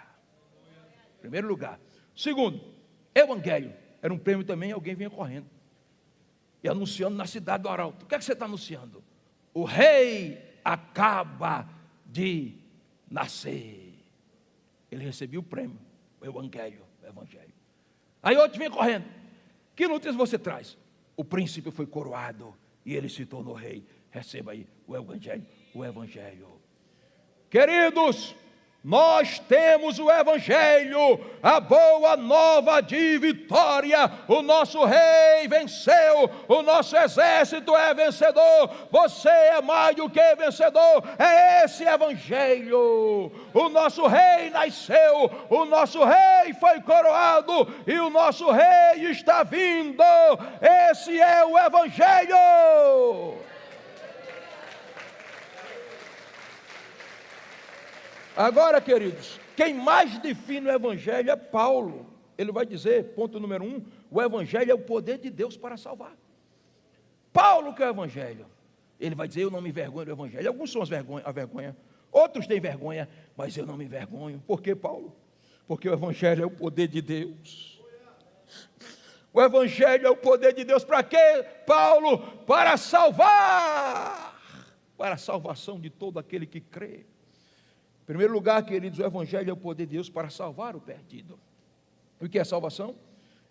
Primeiro lugar. Segundo, Evangelho era um prêmio também. Alguém vinha correndo e anunciando na cidade do arauto. O que é que você está anunciando? O rei acaba de nascer. Ele recebia o prêmio, o Evangelho. Aí outro vinha correndo. Que notícia você traz? O príncipe foi coroado e ele se tornou rei. Receba aí o evangelho. Queridos, nós temos o evangelho, a boa nova de vitória. O nosso rei venceu, o nosso exército é vencedor. Você é mais do que vencedor. É esse evangelho. O nosso rei nasceu, o nosso rei foi coroado e o nosso rei está vindo. Esse é o evangelho. Agora, queridos, quem mais define o evangelho é Paulo. Ele vai dizer, ponto número 1, o evangelho é o poder de Deus para salvar. Paulo que é o evangelho. Ele vai dizer: eu não me envergonho do evangelho. Alguns são a vergonha, outros têm vergonha, mas eu não me envergonho. Por que, Paulo? Porque o evangelho é o poder de Deus. O evangelho é o poder de Deus. Para quê, Paulo? Para salvar, para a salvação de todo aquele que crê. Em primeiro lugar, queridos, o evangelho é o poder de Deus para salvar o perdido. O que é salvação?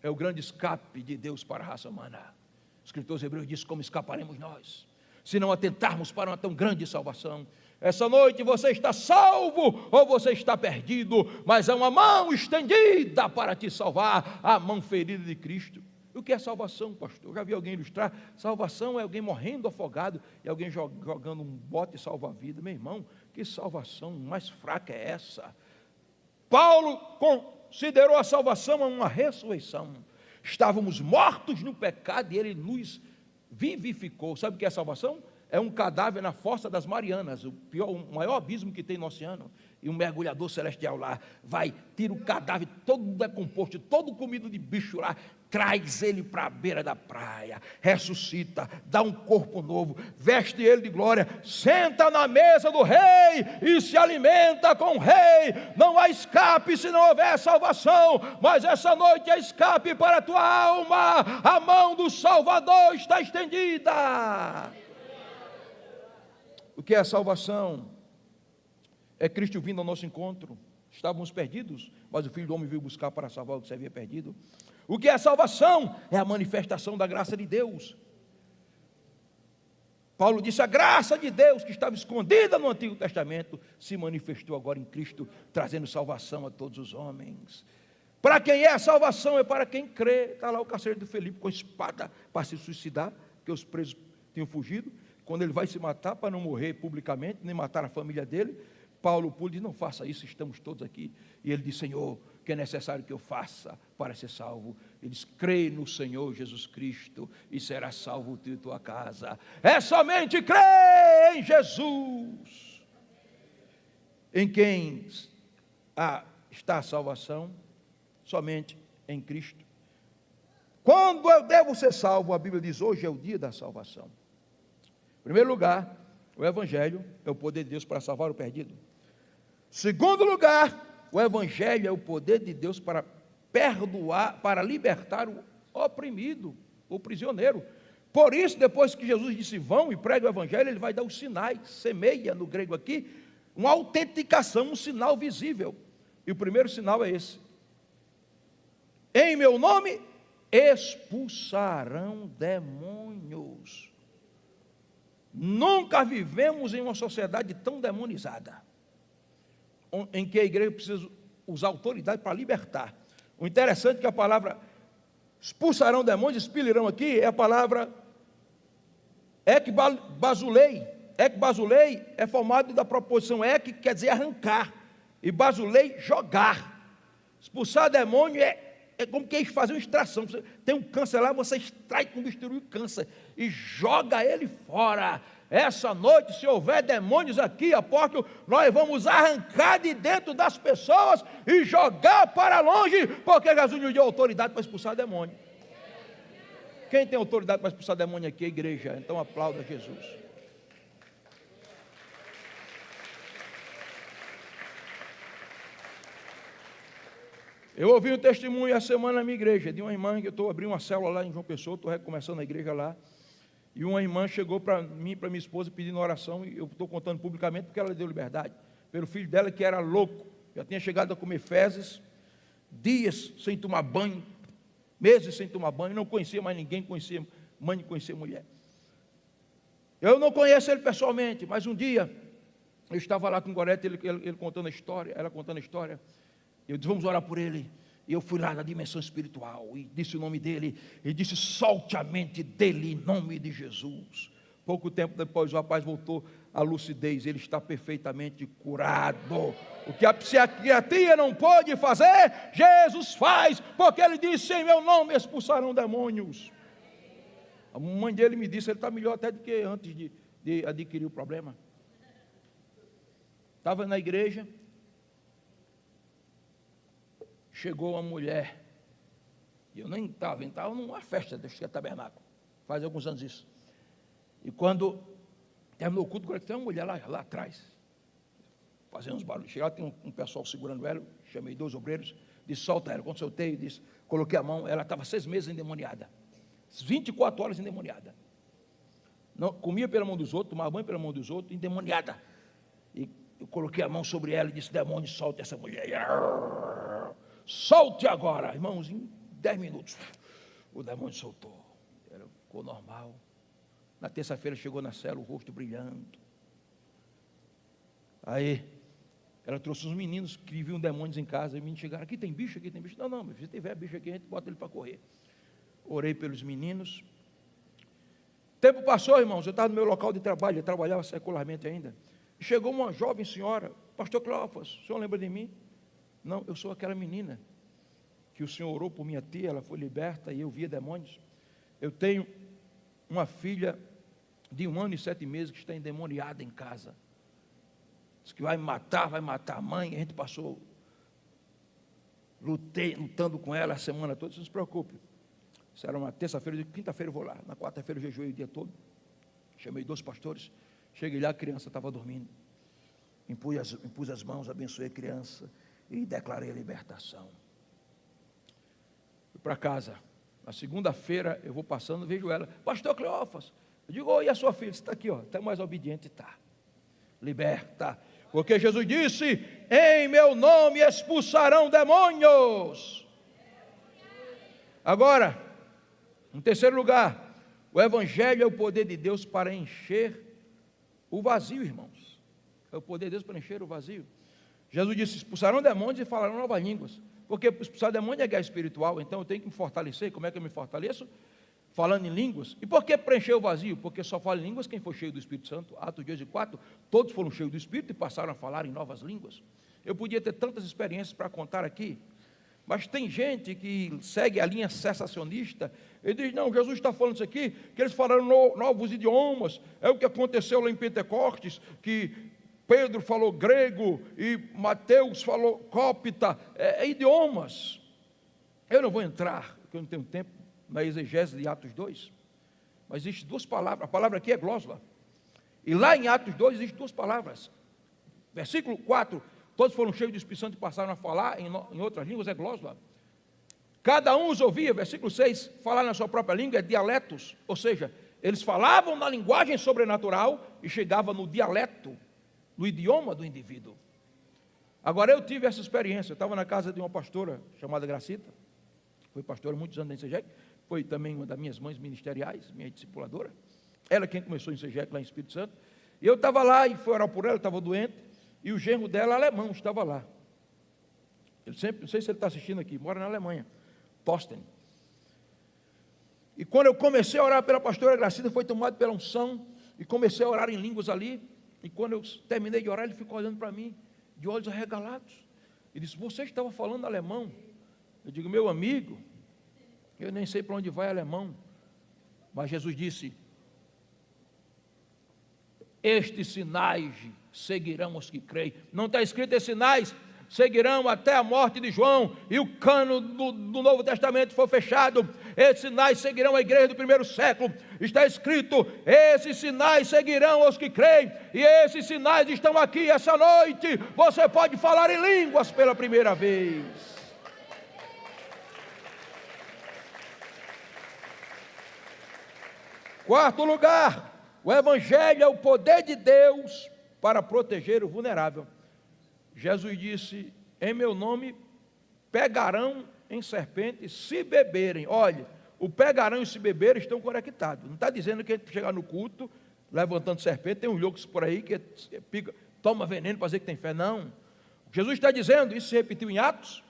É o grande escape de Deus para a raça humana. O escritor hebreu diz: como escaparemos nós, se não atentarmos para uma tão grande salvação? Essa noite você está salvo ou você está perdido, mas há uma mão estendida para te salvar, a mão ferida de Cristo. O que é salvação, pastor? Eu já vi alguém ilustrar. Salvação é alguém morrendo afogado e alguém jogando um bote salva-vida. Meu irmão, que salvação mais fraca é essa? Paulo considerou a salvação uma ressurreição. Estávamos mortos no pecado e ele nos vivificou. Sabe o que é salvação? É um cadáver na fossa das Marianas, o maior abismo que tem no oceano. E um mergulhador celestial lá vai, tira o cadáver todo decomposto, todo comido de bicho lá, traz ele para a beira da praia, ressuscita, dá um corpo novo, veste ele de glória, senta na mesa do rei e se alimenta com o rei. Não há escape se não houver salvação, mas essa noite é escape para a tua alma. A mão do Salvador está estendida. O que é a salvação? É Cristo vindo ao nosso encontro. Estávamos perdidos, mas o Filho do Homem veio buscar para salvar o que se havia perdido. O que é a salvação? É a manifestação da graça de Deus. Paulo disse: a graça de Deus que estava escondida no Antigo Testamento se manifestou agora em Cristo, trazendo salvação a todos os homens. Para quem é a salvação? É para quem crê. Está lá o carcereiro de Filipe com a espada para se suicidar, porque os presos tinham fugido. quando ele vai se matar, para não morrer publicamente, nem matar a família dele, Paulo pula e diz: não faça isso, estamos todos aqui. E ele diz: Senhor, o que é necessário que eu faça para ser salvo? Ele diz: crê no Senhor Jesus Cristo e será salvo tu e tua casa. É somente crer em Jesus, em quem está a salvação, somente em Cristo. Quando eu devo ser salvo? A Bíblia diz: hoje é o dia da salvação. Em primeiro lugar, o Evangelho é o poder de Deus para salvar o perdido. Segundo lugar, o Evangelho é o poder de Deus para perdoar, para libertar o oprimido, o prisioneiro. Por isso, depois que Jesus disse: vão e pregue o Evangelho, ele vai dar os sinais, semeia no grego aqui, uma autenticação, um sinal visível. E o primeiro sinal é esse: em meu nome expulsarão demônios. Nunca vivemos em uma sociedade tão demonizada, em que a igreja precisa usar autoridade para libertar. O interessante é que a palavra expulsarão demônios, expelirão aqui, é a palavra ekbasulei. Ekbasulei é formado da proposição ek, que quer dizer arrancar, e basulei, jogar. Expulsar demônio é como quem fazer uma extração. Você tem um câncer lá, você extrai com bisturi o câncer e joga ele fora. Essa noite, se houver demônios aqui, apóstolo, nós vamos arrancar de dentro das pessoas e jogar para longe, porque Jesus nos deu autoridade para expulsar demônio. Quem tem autoridade para expulsar demônio aqui? A igreja. Então aplauda Jesus. Eu ouvi um testemunho essa semana na minha igreja, de uma irmã que eu estou abrindo uma célula lá em João Pessoa, estou recomeçando a igreja lá, e uma irmã chegou para mim, para minha esposa, pedindo oração, e eu estou contando publicamente porque ela deu liberdade, pelo filho dela que era louco, já tinha chegado a comer fezes, dias sem tomar banho, meses sem tomar banho, não conhecia mais ninguém, conhecia mãe, conhecia mulher. Eu não conheço ele pessoalmente, mas um dia, eu estava lá com o Gorete, ele contando a história, ela contando a história. Eu disse: vamos orar por ele. E eu fui lá na dimensão espiritual e disse o nome dele, e disse: solte a mente dele em nome de Jesus. Pouco tempo depois o rapaz voltou à lucidez, ele está perfeitamente curado. O que a psiquiatria não pode fazer, Jesus faz, porque ele disse: em meu nome expulsarão demônios. A mãe dele me disse: ele está melhor até do que antes de adquirir o problema. Estava na igreja, chegou uma mulher, e eu nem estava numa festa desse tabernáculo, faz alguns anos isso, e quando terminou o culto, tem uma mulher lá atrás, fazendo uns barulhos, chegou lá, tem um pessoal segurando ela, chamei 2 obreiros, disse: solta ela. Quando soltei, disse, coloquei a mão, ela estava 6 meses endemoniada, 24 horas endemoniada, não, comia pela mão dos outros, tomava banho pela mão dos outros, endemoniada, e eu coloquei a mão sobre ela e disse: demônio, solta essa mulher. Solte agora, irmãos. Em 10 minutos o demônio soltou, ela ficou normal. Na terça-feira chegou na cela, o rosto brilhando. Aí ela trouxe os meninos que viviam demônios em casa, e os meninos chegaram: aqui tem bicho, aqui tem bicho. Não, se tiver bicho aqui, a gente bota ele para correr. Orei pelos meninos. Tempo passou, irmãos, eu estava no meu local de trabalho, eu trabalhava secularmente ainda, e chegou uma jovem senhora: pastor Cleófas, o senhor lembra de mim? Não, eu sou aquela menina que o Senhor orou por minha tia, ela foi liberta e eu via demônios. Eu tenho uma filha de 1 ano e 7 meses que está endemoniada em casa. Diz que vai matar a mãe. A gente passou lutando com ela a semana toda. Não se preocupe. Isso era uma terça-feira, quinta-feira eu vou lá. Na quarta-feira eu jejuei o dia todo. Chamei 2 pastores. Cheguei lá, a criança estava dormindo. Impus as mãos, abençoei a criança e declarei a libertação. Fui para casa. Na segunda-feira eu vou passando, vejo ela: pastor Cleófas. Eu digo: oi, a sua filha? Você está aqui, ó, até mais obediente está. Liberta. Porque Jesus disse: em meu nome expulsarão demônios. Agora, em terceiro lugar, o Evangelho é o poder de Deus para encher o vazio, irmãos. É o poder de Deus para encher o vazio. Jesus disse: expulsarão demônios e falarão novas línguas. Porque expulsar demônio é guerra espiritual, então eu tenho que me fortalecer. Como é que eu me fortaleço? falando em línguas. E por que preencheu o vazio? Porque só fala em línguas quem for cheio do Espírito Santo. Atos 2 e 4, todos foram cheios do Espírito e passaram a falar em novas línguas. Eu podia ter tantas experiências para contar aqui, mas tem gente que segue a linha sensacionista e diz, não, Jesus está falando isso aqui, que eles falaram novos idiomas, é o que aconteceu lá em Pentecostes, que Pedro falou grego e Mateus falou cópita, idiomas. Eu não vou entrar, porque eu não tenho tempo, na exegese de Atos 2, mas existem duas palavras, a palavra aqui é glosla, e lá em Atos 2 existem duas palavras, versículo 4, todos foram cheios do Espírito Santo e passaram a falar em outras línguas, é glosla. Cada um os ouvia, versículo 6, falar na sua própria língua é dialetos, ou seja, eles falavam na linguagem sobrenatural e chegavam no dialeto, no idioma do indivíduo. Agora eu tive essa experiência, eu estava na casa de uma pastora chamada Gracita, foi pastora há muitos anos na ICEGEC, foi também uma das minhas mães ministeriais, minha discipuladora, ela quem começou em ICEGEC lá em Espírito Santo, e eu estava lá e fui orar por ela, estava doente, e o genro dela, alemão, estava lá. Ele sempre, não sei se ele está assistindo aqui, mora na Alemanha, Posten. E quando eu comecei a orar pela pastora Gracida, foi tomado pela unção, e comecei a orar em línguas ali, e quando eu terminei de orar, ele ficou olhando para mim, de olhos arregalados, e disse, você estava falando alemão? Eu digo, meu amigo, eu nem sei para onde vai alemão, mas Jesus disse, estes sinais seguirão os que creem. Não está escrito esses sinais seguirão até a morte de João, e o cano do Novo Testamento foi fechado, esses sinais seguirão a igreja do primeiro século, está escrito, esses sinais seguirão os que creem, e esses sinais estão aqui essa noite, você pode falar em línguas pela primeira vez. Quarto lugar, o Evangelho é o poder de Deus para proteger o vulnerável. Jesus disse, em meu nome pegarão em serpentes se beberem. Olha, o pegarão e se beberem estão conectados. Não está dizendo que a gente chegar no culto, levantando serpente, tem uns loucos por aí que toma veneno para dizer que tem fé. Não. Jesus está dizendo, isso se repetiu em Atos,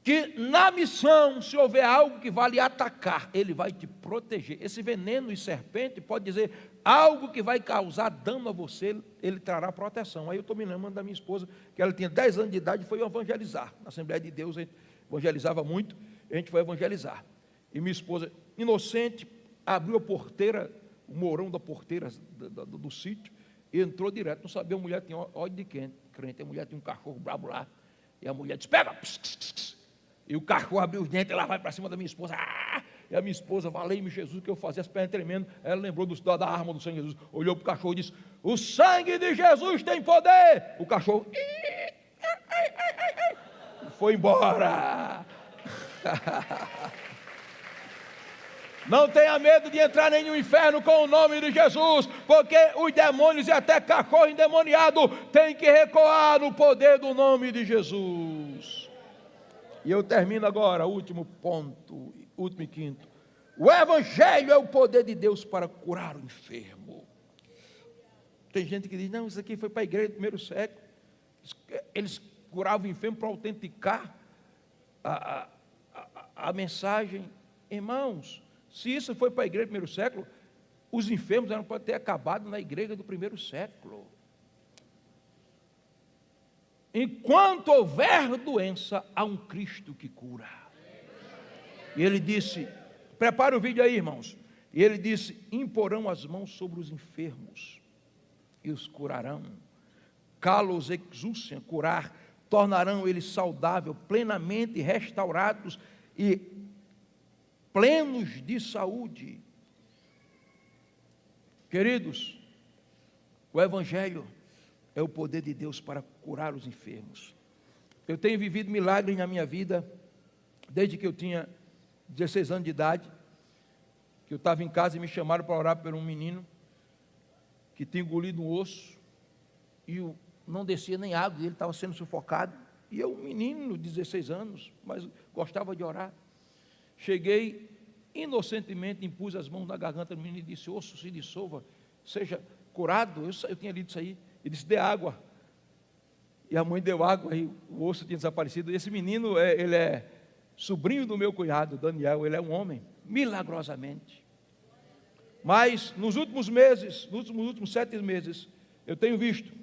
que na missão, se houver algo que vale atacar, ele vai te proteger. Esse veneno e serpente pode dizer algo que vai causar dano a você, ele trará proteção. Aí eu estou me lembrando da minha esposa, que ela tinha 10 anos de idade e foi evangelizar. Na Assembleia de Deus, a gente evangelizava muito, a gente foi evangelizar. E minha esposa, inocente, abriu a porteira, o morão da porteira do sítio, e entrou direto. Não sabia, a mulher tinha ódio de crente, a mulher tinha um cachorro brabo lá, e a mulher disse, pega, pss, pss, pss. E o cachorro abriu os dentes, ela vai para cima da minha esposa, e a minha esposa, valei-me Jesus, que eu fazia as pernas tremendo, ela lembrou da arma do sangue de Jesus, olhou para o cachorro e disse, o sangue de Jesus tem poder, o cachorro, foi embora. Não tenha medo de entrar em nenhum inferno com o nome de Jesus, porque os demônios e até cachorro endemoniado têm que recuar no poder do nome de Jesus. E eu termino agora, último ponto, último e quinto. O Evangelho é o poder de Deus para curar o enfermo. Tem gente que diz, não, isso aqui foi para a igreja do primeiro século. Eles curavam o enfermo para autenticar a mensagem. Irmãos, se isso foi para a igreja do primeiro século, os enfermos eram para ter acabado na igreja do primeiro século. Enquanto houver doença, há um Cristo que cura. E ele disse, prepara o vídeo aí, irmãos. E ele disse, imporão as mãos sobre os enfermos e os curarão. Calos exulsem, curar, tornarão eles saudáveis, plenamente restaurados e plenos de saúde. Queridos, o Evangelho é o poder de Deus para curar os enfermos. Eu tenho vivido milagres na minha vida, desde que eu tinha 16 anos de idade, que eu estava em casa e me chamaram para orar por um menino, que tinha engolido um osso, e não descia nem água, ele estava sendo sufocado, e eu, um menino de 16 anos, mas gostava de orar. Cheguei, inocentemente impus as mãos na garganta do menino e disse, osso se dissolva, seja curado. Eu tinha lido isso aí. Ele disse, dê água. E a mãe deu água, e o osso tinha desaparecido. Esse menino, ele é sobrinho do meu cunhado, Daniel, ele é um homem, milagrosamente. Mas nos últimos meses, nos últimos 7 meses, eu tenho visto,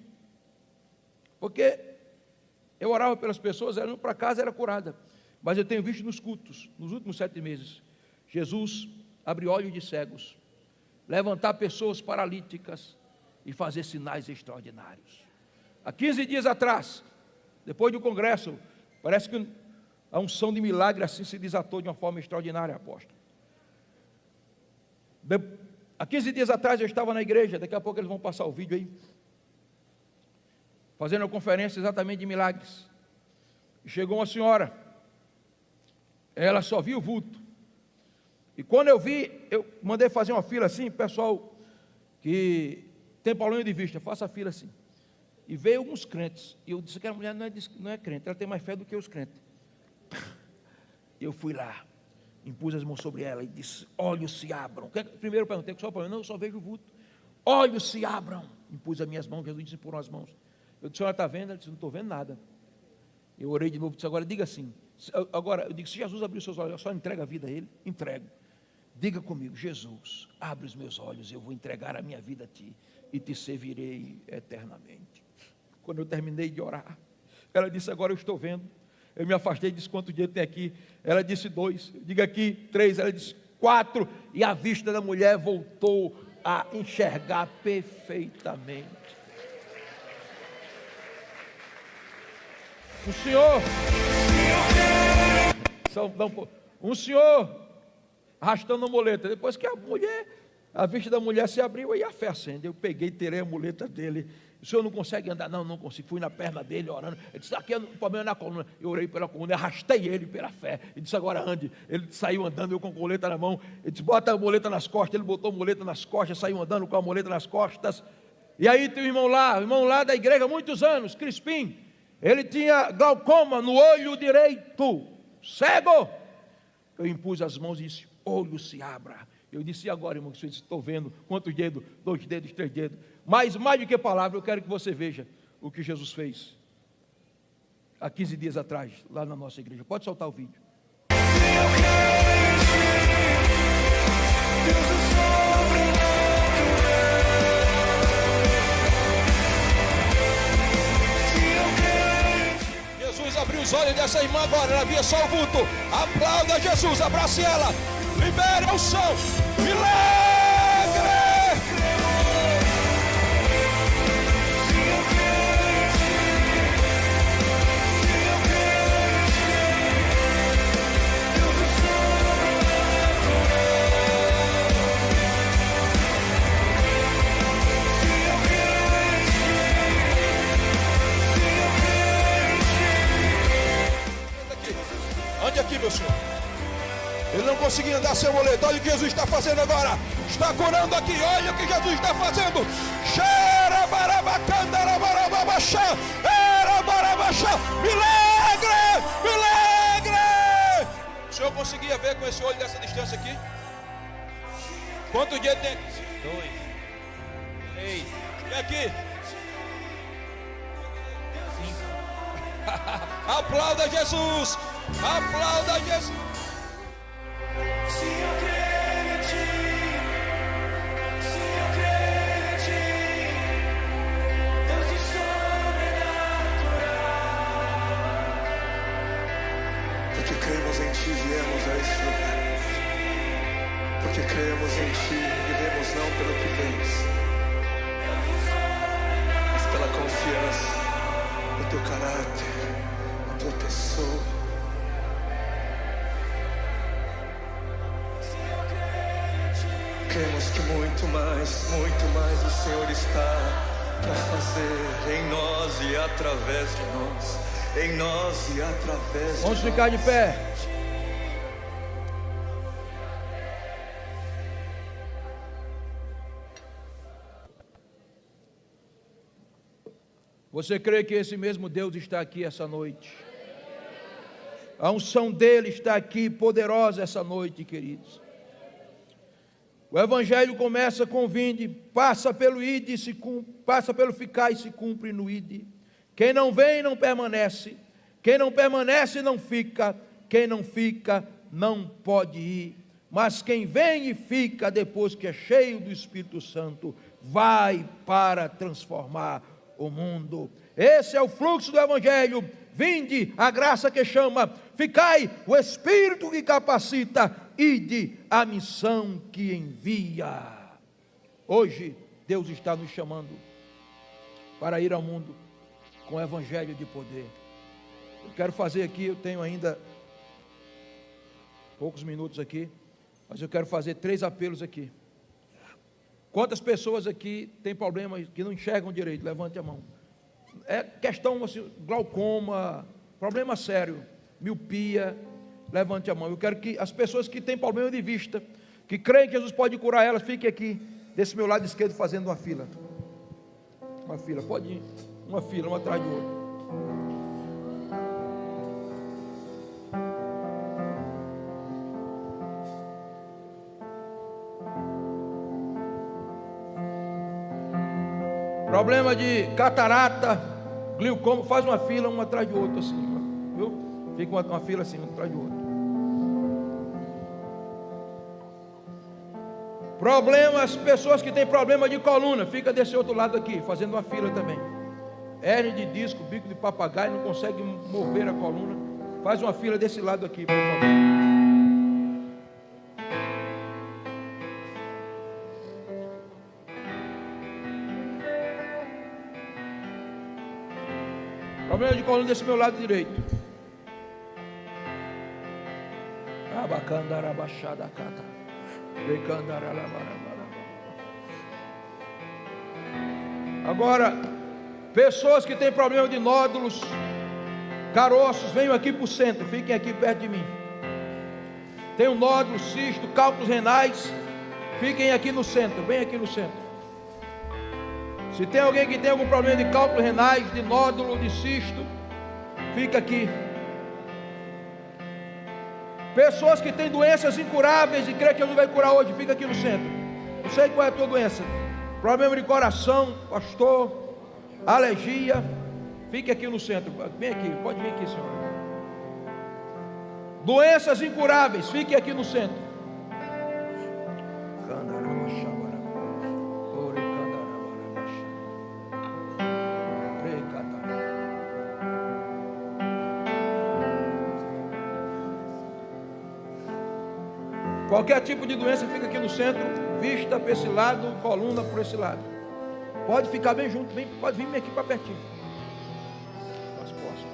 porque eu orava pelas pessoas, ela indo para casa, era curada, mas eu tenho visto nos cultos, nos últimos 7 meses, Jesus abrir olhos de cegos, levantar pessoas paralíticas e fazer sinais extraordinários. Há 15 dias atrás, depois do congresso, parece que a unção de milagre assim se desatou de uma forma extraordinária, apóstolo. Há 15 dias atrás eu estava na igreja, daqui a pouco eles vão passar o vídeo aí, fazendo uma conferência exatamente de milagres. E chegou uma senhora, ela só viu o vulto. E quando eu vi, eu mandei fazer uma fila assim, pessoal que tem problema de vista, faça a fila assim. E veio alguns crentes, e eu disse que a mulher não é crente, ela tem mais fé do que os crentes. Eu fui lá, impus as mãos sobre ela e disse: olhos se abram. Primeiro eu perguntei, só para mim, não, eu só vejo o vulto. Olhos se abram. Impus as minhas mãos, Jesus disse: impor as mãos. Eu disse: a senhora está vendo? Ela disse: não estou vendo nada. Eu orei de novo, disse: agora diga assim. Agora, eu digo: se Jesus abrir os seus olhos, eu só entrego a vida a Ele, entrego. Diga comigo: Jesus, abre os meus olhos, eu vou entregar a minha vida a Ti e Te servirei eternamente. Quando eu terminei de orar, ela disse: agora eu estou vendo. Eu me afastei e disse: quanto dinheiro tem aqui? Ela disse: 2, diga aqui 3, ela disse 4, e a vista da mulher voltou a enxergar perfeitamente. Um senhor arrastando a muleta, depois que a vista da mulher se abriu, aí a fé acende. Eu peguei e tirei a muleta dele. O senhor não consegue andar? Não, não consigo. Fui na perna dele orando. Ele disse: aqui é o problema na coluna. Eu orei pela coluna, arrastei ele pela fé. Ele disse: agora ande. Ele saiu andando, eu com a muleta na mão. Ele disse: bota a muleta nas costas. Ele botou a muleta nas costas, saiu andando com a muleta nas costas. E aí tem o irmão lá da igreja há muitos anos, Crispim. Ele tinha glaucoma no olho direito, cego. Eu impus as mãos e disse: olho se abra. Eu disse: e agora, irmão? Estou vendo. Quantos dedos? 2 dedos, 3 dedos. Mas mais do que palavra, eu quero que você veja o que Jesus fez há 15 dias atrás, lá na nossa igreja. Pode soltar o vídeo. Jesus abriu os olhos dessa irmã agora, ela via só o vulto. Aplauda Jesus, abrace ela. Libere o som. Milagre! Ande aqui, meu senhor. Ele não conseguia andar sem muleta. Olha o que Jesus está fazendo agora. Está curando aqui. Olha o que Jesus está fazendo. Milagre! Milagre! O senhor conseguia ver com esse olho dessa distância aqui? Quanto dia tem? 2, 3. E aqui? 5. Aplauda Jesus! Aplauda Jesus! Se eu creio em Ti, se eu creio em Ti, Deus do sobrenatural. Porque cremos em Ti, viemos a este lugar. Porque cremos em Ti, vivemos não pelo que vemos, mas pela confiança no Teu caráter, na Tua pessoa. Cremos que muito mais o Senhor está para fazer em nós e através de nós, em nós e através de nós. Vamos ficar de pé. Você crê que esse mesmo Deus está aqui essa noite? A unção dele está aqui poderosa essa noite, queridos. O evangelho começa com vinde, passa pelo ide, passa pelo ficar e se cumpre no ide. Quem não vem não permanece, quem não permanece não fica, quem não fica não pode ir. Mas quem vem e fica depois que é cheio do Espírito Santo, vai para transformar o mundo. Esse é o fluxo do Evangelho. Vinde a graça que chama, ficai o Espírito que capacita, ide a missão que envia. Hoje Deus está nos chamando para ir ao mundo com o Evangelho de poder. Eu quero fazer aqui, eu tenho ainda poucos minutos aqui, mas eu quero fazer 3 apelos aqui. Quantas pessoas aqui têm problemas que não enxergam direito? Levante a mão. É questão assim, glaucoma, problema sério, miopia. Levante a mão. Eu quero que as pessoas que têm problema de vista, que creem que Jesus pode curar elas, fiquem aqui desse meu lado esquerdo fazendo uma fila. Uma fila, pode ir. Uma fila, uma atrás do outro. Problema de catarata, glaucoma, faz uma fila, um atrás do outro assim, viu? Fica uma fila assim, um atrás do outro. Problemas, pessoas que têm problema de coluna, fica desse outro lado aqui, fazendo uma fila também. Hérnia de disco, bico de papagaio, não consegue mover a coluna, faz uma fila desse lado aqui, por favor. Problema de coluna desse meu lado direito. Agora, pessoas que têm problema de nódulos, caroços, venham aqui para o centro, fiquem aqui perto de mim. Tem um nódulo, cisto, cálculos renais, fiquem aqui no centro, bem aqui no centro. Se tem alguém que tem algum problema de cálculos renais, de nódulo, de cisto, fica aqui. Pessoas que têm doenças incuráveis e creem que Jesus vai curar hoje, fica aqui no centro. Não sei qual é a tua doença. Problema de coração, pastor, alergia, fique aqui no centro. Vem aqui, pode vir aqui, senhor. Doenças incuráveis, fique aqui no centro. Qualquer tipo de doença fica aqui no centro, vista para esse lado, coluna por esse lado. Pode ficar bem junto, pode vir aqui para pertinho. As costas.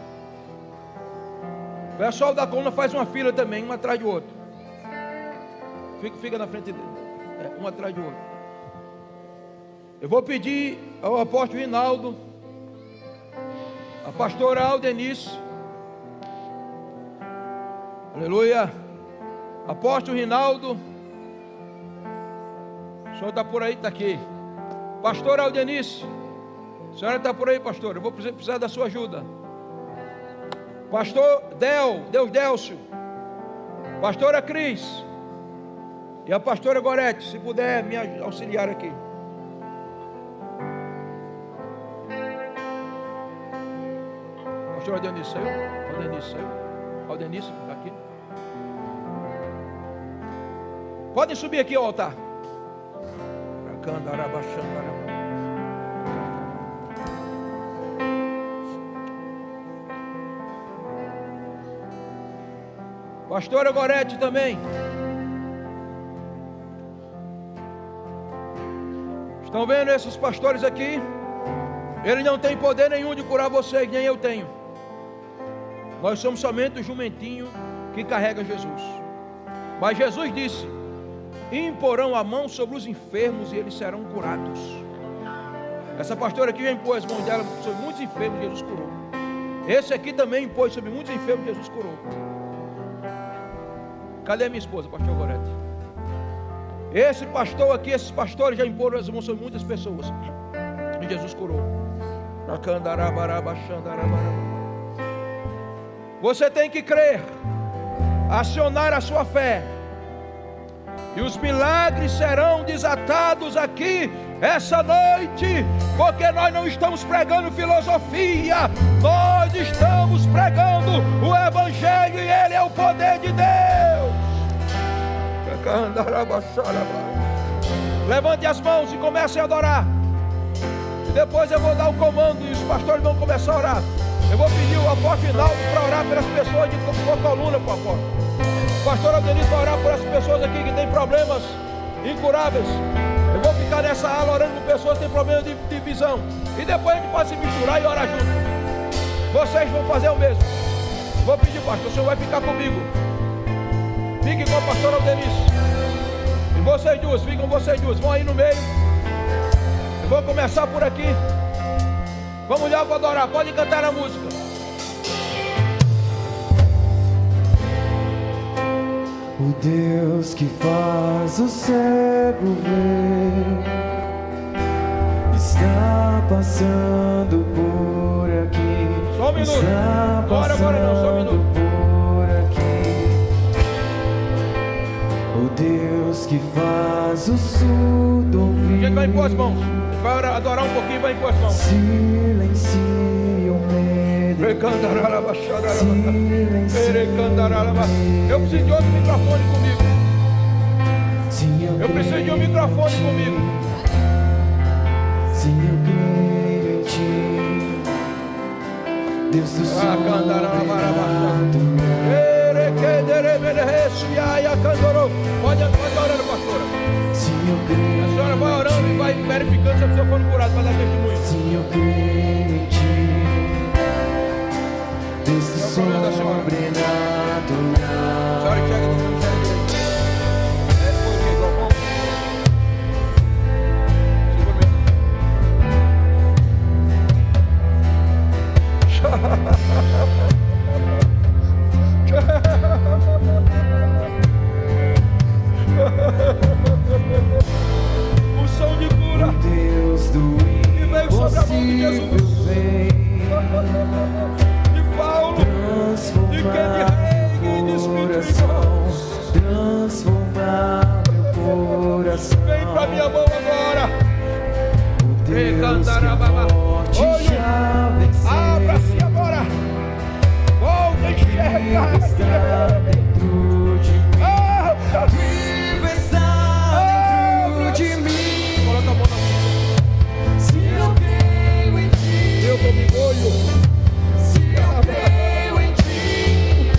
O pessoal da coluna faz uma fila também, um atrás do outro. Fica na frente dele, um atrás do outro. Eu vou pedir ao apóstolo Rinaldo, a pastora Aldenice, aleluia. Apóstolo Rinaldo, o senhor está por aí, está aqui. Pastora Aldenice, a senhora está por aí, pastor, eu vou precisar da sua ajuda. Pastor Deus Délcio, pastora Cris e a pastora Gorete, se puder me auxiliar aqui. Pastora Aldenice saiu? Aldenice está aqui. Podem subir aqui ao altar. Pastora Gorete também. Estão vendo esses pastores aqui? Eles não têm poder nenhum de curar vocês, nem eu tenho. Nós somos somente o jumentinho que carrega Jesus. Mas Jesus disse: imporão a mão sobre os enfermos e eles serão curados. Essa pastora aqui já impôs as mãos dela sobre muitos enfermos e Jesus curou. Esse aqui também impôs sobre muitos enfermos e Jesus curou. Cadê minha esposa, pastor Gorete? Esse pastor aqui, esses pastores já imporam as mãos sobre muitas pessoas e Jesus curou. Você tem que crer, acionar a sua fé, e os milagres serão desatados aqui essa noite, porque nós não estamos pregando filosofia, nós estamos pregando o Evangelho e ele é o poder de Deus. Levante as mãos e comece a adorar. E depois eu vou dar um comando e os pastores vão começar a orar. Eu vou pedir o apóstolo Hinaldo para orar pelas pessoas de coluna, por favor. O pastor Aldenito vai orar por essas pessoas aqui que têm problemas incuráveis. Eu vou ficar nessa ala orando por pessoas que têm problemas de visão. E depois a gente pode se misturar e orar junto. Vocês vão fazer o mesmo. Vou pedir, pastor, o senhor vai ficar comigo. Fique com o pastor Aldenito. E vocês duas, ficam vocês duas. Vão aí no meio. Eu vou começar por aqui. Vamos lá para adorar. Pode cantar a música. O Deus que faz o cego ver está passando por aqui. Só um minuto. Está Agora não, só um minuto. por aqui. O Deus que faz o surdo ouvir. A gente vai impor as mãos. Vai adorar um pouquinho e vai impor as mãos. Silencia o medo. Eu preciso de outro microfone comigo. Sim, Eu preciso de um microfone comigo. Sim, eu creio em ti, Deus do sobrenatural. Pode orando, pastora. Sim, eu creio. A senhora vai orando e vai verificando se a pessoa for curada para dar testemunho. Sim, eu creio em ti, Deus do sobrenatural. A senhora enxerga do mundo. Foi o que, Galvão? O som de cura. Deus do E veio sobre a mão de Jesus. De Paulo. De quem de rei e de Espírito de Deus. Transformar meu coração. Vem pra minha mão agora. Deus que a morte já venceu. Abra-se agora. Volta a enxergar. Está dentro de mim. Abra. Viva está dentro de mim. Coloca a mão na mão. Se eu creio em ti, Eu tô me olho. se eu creio em ti,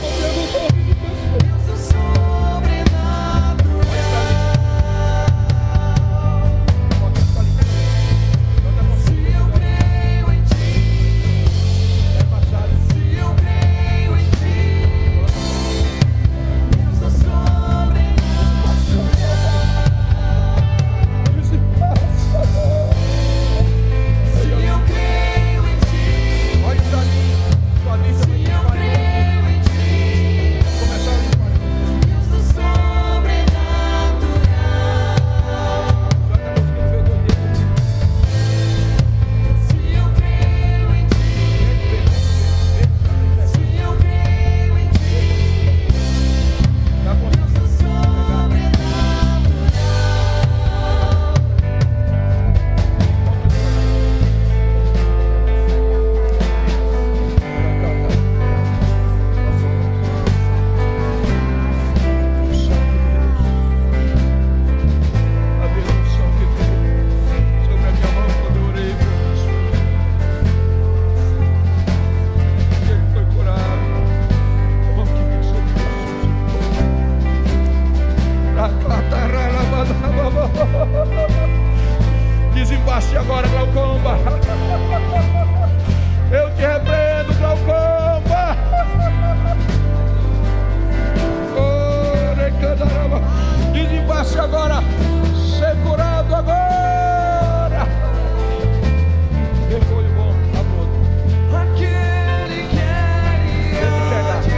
Deus do sobrenatural. Se eu creio em ti, se eu creio em ti, Deus do sobrenatural. Se eu creio em ti, Olha pra mim. Sua lista se eu creio em ti, começar a limpar. Deus do sobrenatural. Já tá conseguindo ver o dois dedos. Se eu creio em ti, se eu creio em ti, Tá Deus conseguindo. do sobrenatural. A benção que veio sobre a minha mão quando eu orei, meu Deus. Ele foi curado. A mão que veio sobre Jesus. Desembaste agora, Glaucomba. Eu te repreendo, Glaucomba. Desembaste agora. Ser curado agora. Mergulho bom, abro. Aquele que há de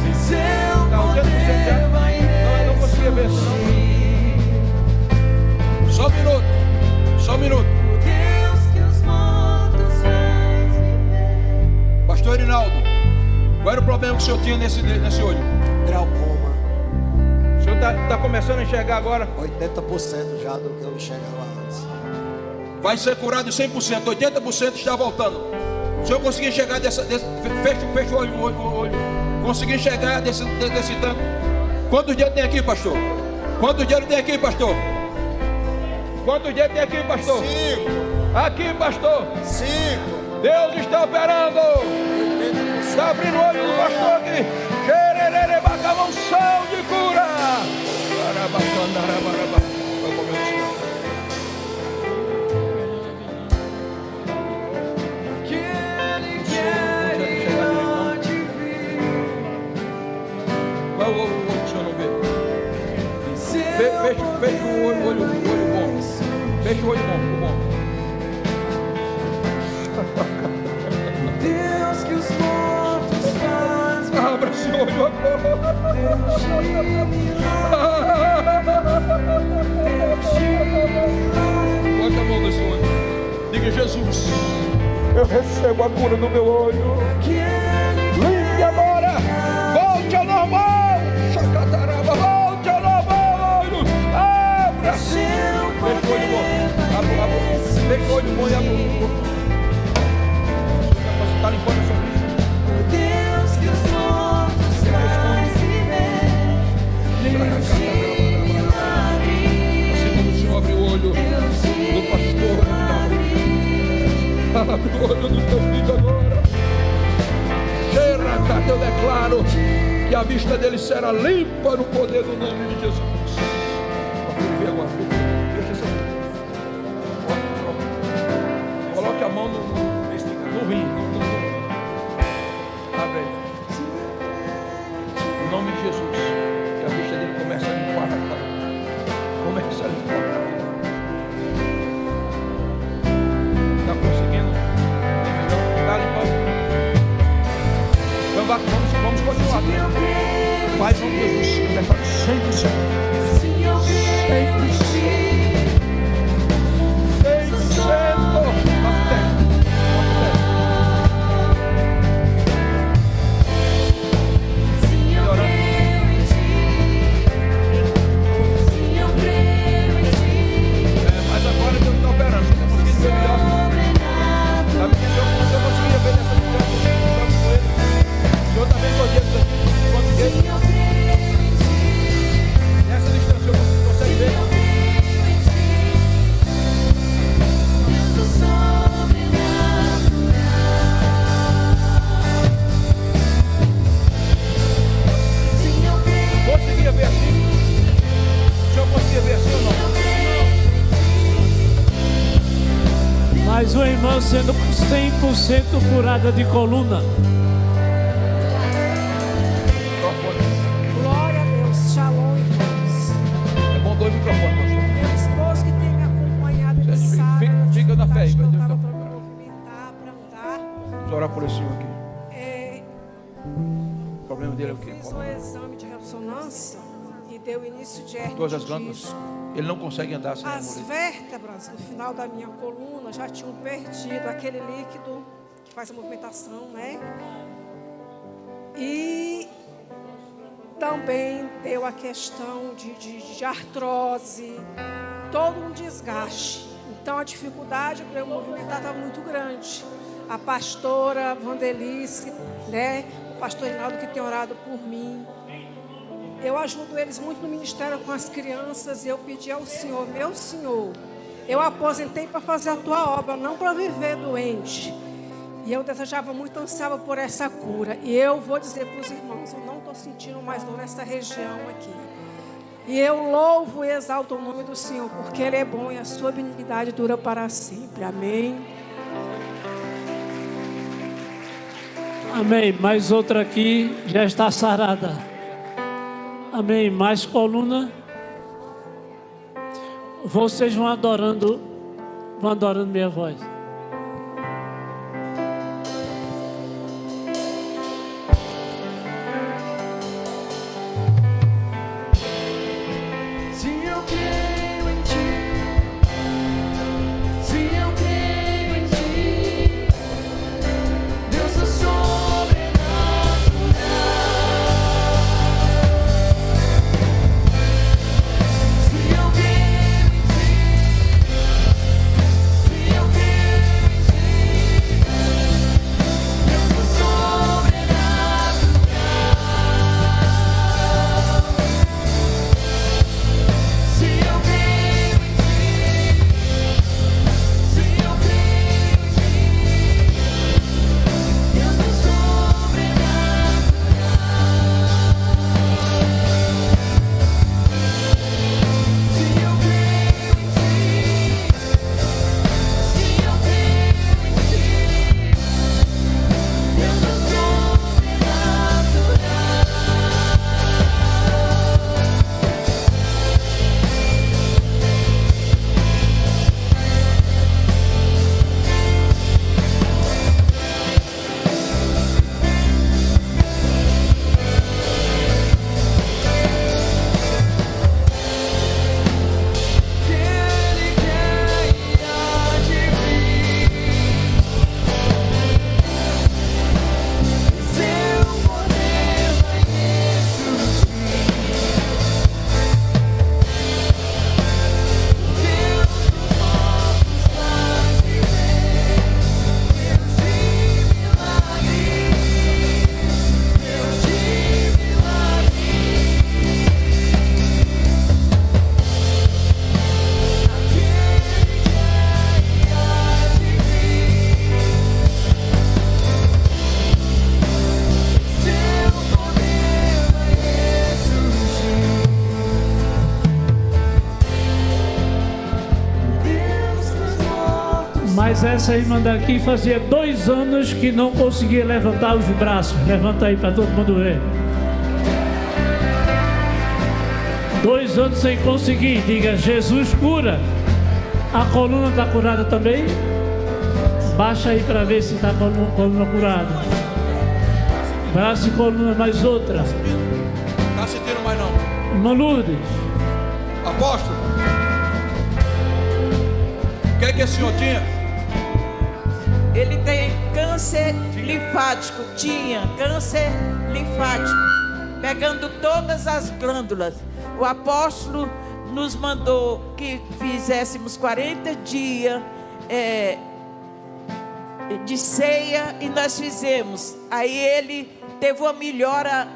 vir, seu Não, poder vai não conseguia ver. Só um minuto. Só um minuto. Deus que os mortos faz viver. Pastor Hinaldo, qual era o problema que o senhor tinha nesse olho? Glaucoma. O senhor Está começando a enxergar agora. 80% já do que eu enxergava antes. Vai ser curado 100%, 80% está voltando. Se eu conseguir enxergar fecha o olho. Conseguir enxergar desse tanto. Quantos dias tem aqui, pastor? Quantos dias tem aqui, pastor? Quantos dias tem aqui, pastor? 5. Aqui, pastor. 5. Deus está operando. 80%. Está abrindo o olho do pastor aqui. Xerererebaca, unção de cura. Arabacandarabarabar. Vai comer o Senhor. Que Ele quer te ver. Vai o olho que o senhor não vê. Seu Fecha o olho bom. Fecha o olho bom. Deus que os mortos faz. Abra esse olho agora. Deus de milagre. Bota a mão nesse olho. Diga, Jesus, eu recebo a cura do meu olho. Que Ele Limpe agora. Volte ao normal. Chacataraba, volte ao normal. Olho. Abra. seu Fecha o olho bom. Abra. Fecha o olho bom e abre o olho. Você está limpando a sua vista. Deus que os mortos faz viver. Deus de milagre. Assim como o Senhor abre o olho Deus de do pastor. Abre o olho do teu filho agora. Eu declaro que a vista dele será limpa no poder do nome de Jesus. Fecha essa boca. Coloque a mão no rim. Abre aí. Em nome de Jesus. Que a vista dele comece a limpar agora. Comece a limpar. Está conseguindo? Está limpando? Então vamos continuar. Pai, em nome de Jesus, eu declaro 100%. Se eu creio em ti, 100%. se eu creio em ti, se eu creio em ti, Mas agora Deus está operando. Você está conseguindo ver melhor. Sabe que eu conseguia ver nessa mulher. O Senhor está vendo os dedos aqui. Quantos dedos? se eu creio em ti, Nessa distância eu consegue ver. Deus sobrenatural. Se eu creio Conseguia ver assim? O senhor conseguia ver assim ou não? Mais uma irmã sendo 100% curada de coluna. Microfone. Glória a Deus, shalom, irmãos. É bom dois microfones, pastor. Meu esposo que tem me acompanhado, ele Fica- sabe. fica na fé aí, que eu vai estava Deus. para me movimentar, para andar. Vamos orar por esse senhor aqui. É, O problema dele é o eu quê? fiz um exame de ressonância e deu início de hernia Todas as de glândulas. disco. Ele não consegue andar sem a As muleta. vértebras no final da minha coluna já tinham perdido aquele líquido que faz a movimentação, né? E também deu a questão de artrose, todo um desgaste. Então a dificuldade para eu movimentar estava muito grande. A pastora Vandelice, né? O pastor Rinaldo que tem orado por mim. Eu ajudo eles muito no ministério com as crianças e eu pedi ao Senhor, meu Senhor, eu aposentei para fazer a tua obra, não para viver doente. E eu desejava muito, ansiava por essa cura. E eu vou dizer para os irmãos, eu não estou sentindo mais dor nessa região aqui. E eu louvo e exalto o nome do Senhor, porque Ele é bom e a sua benignidade dura para sempre. Amém. Amém. Mais outra aqui já está sarada. Amém. Mais coluna. Vocês vão adorando minha voz. Se eu creio em ti, se eu creio em ti, Deus é sobrenatural. Mas essa irmã daqui fazia 2 anos que não conseguia levantar os braços. Levanta aí para todo mundo ver. 2 anos sem conseguir. Diga, Jesus cura. A coluna está curada também? Baixa aí para ver se está com a coluna curada. Braço e coluna, mais outra. Está sentindo mais não? Irmã Lourdes. Apóstolo, o que é que esse senhor tinha? Ele tem câncer linfático, tinha câncer linfático, pegando todas as glândulas. O apóstolo nos mandou que fizéssemos 40 dias de ceia e nós fizemos. Aí ele teve uma melhora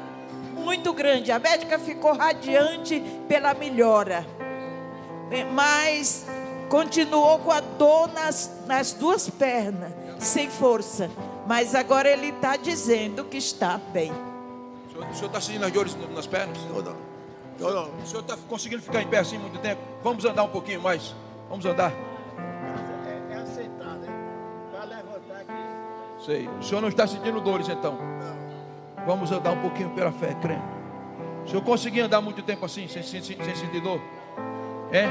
muito grande. A médica ficou radiante pela melhora, mas continuou com a dor nas 2 pernas, sem força. Mas agora ele está dizendo que está bem. O senhor está sentindo as dores nas pernas? Todo. O senhor está conseguindo ficar em pé assim muito tempo? Vamos andar um pouquinho mais. Vamos andar. É aceitado, hein? Para levantar aqui. Sei. O senhor não está sentindo dores então? Vamos andar um pouquinho pela fé, crendo. O senhor conseguir andar muito tempo assim, sem sentir dor? É?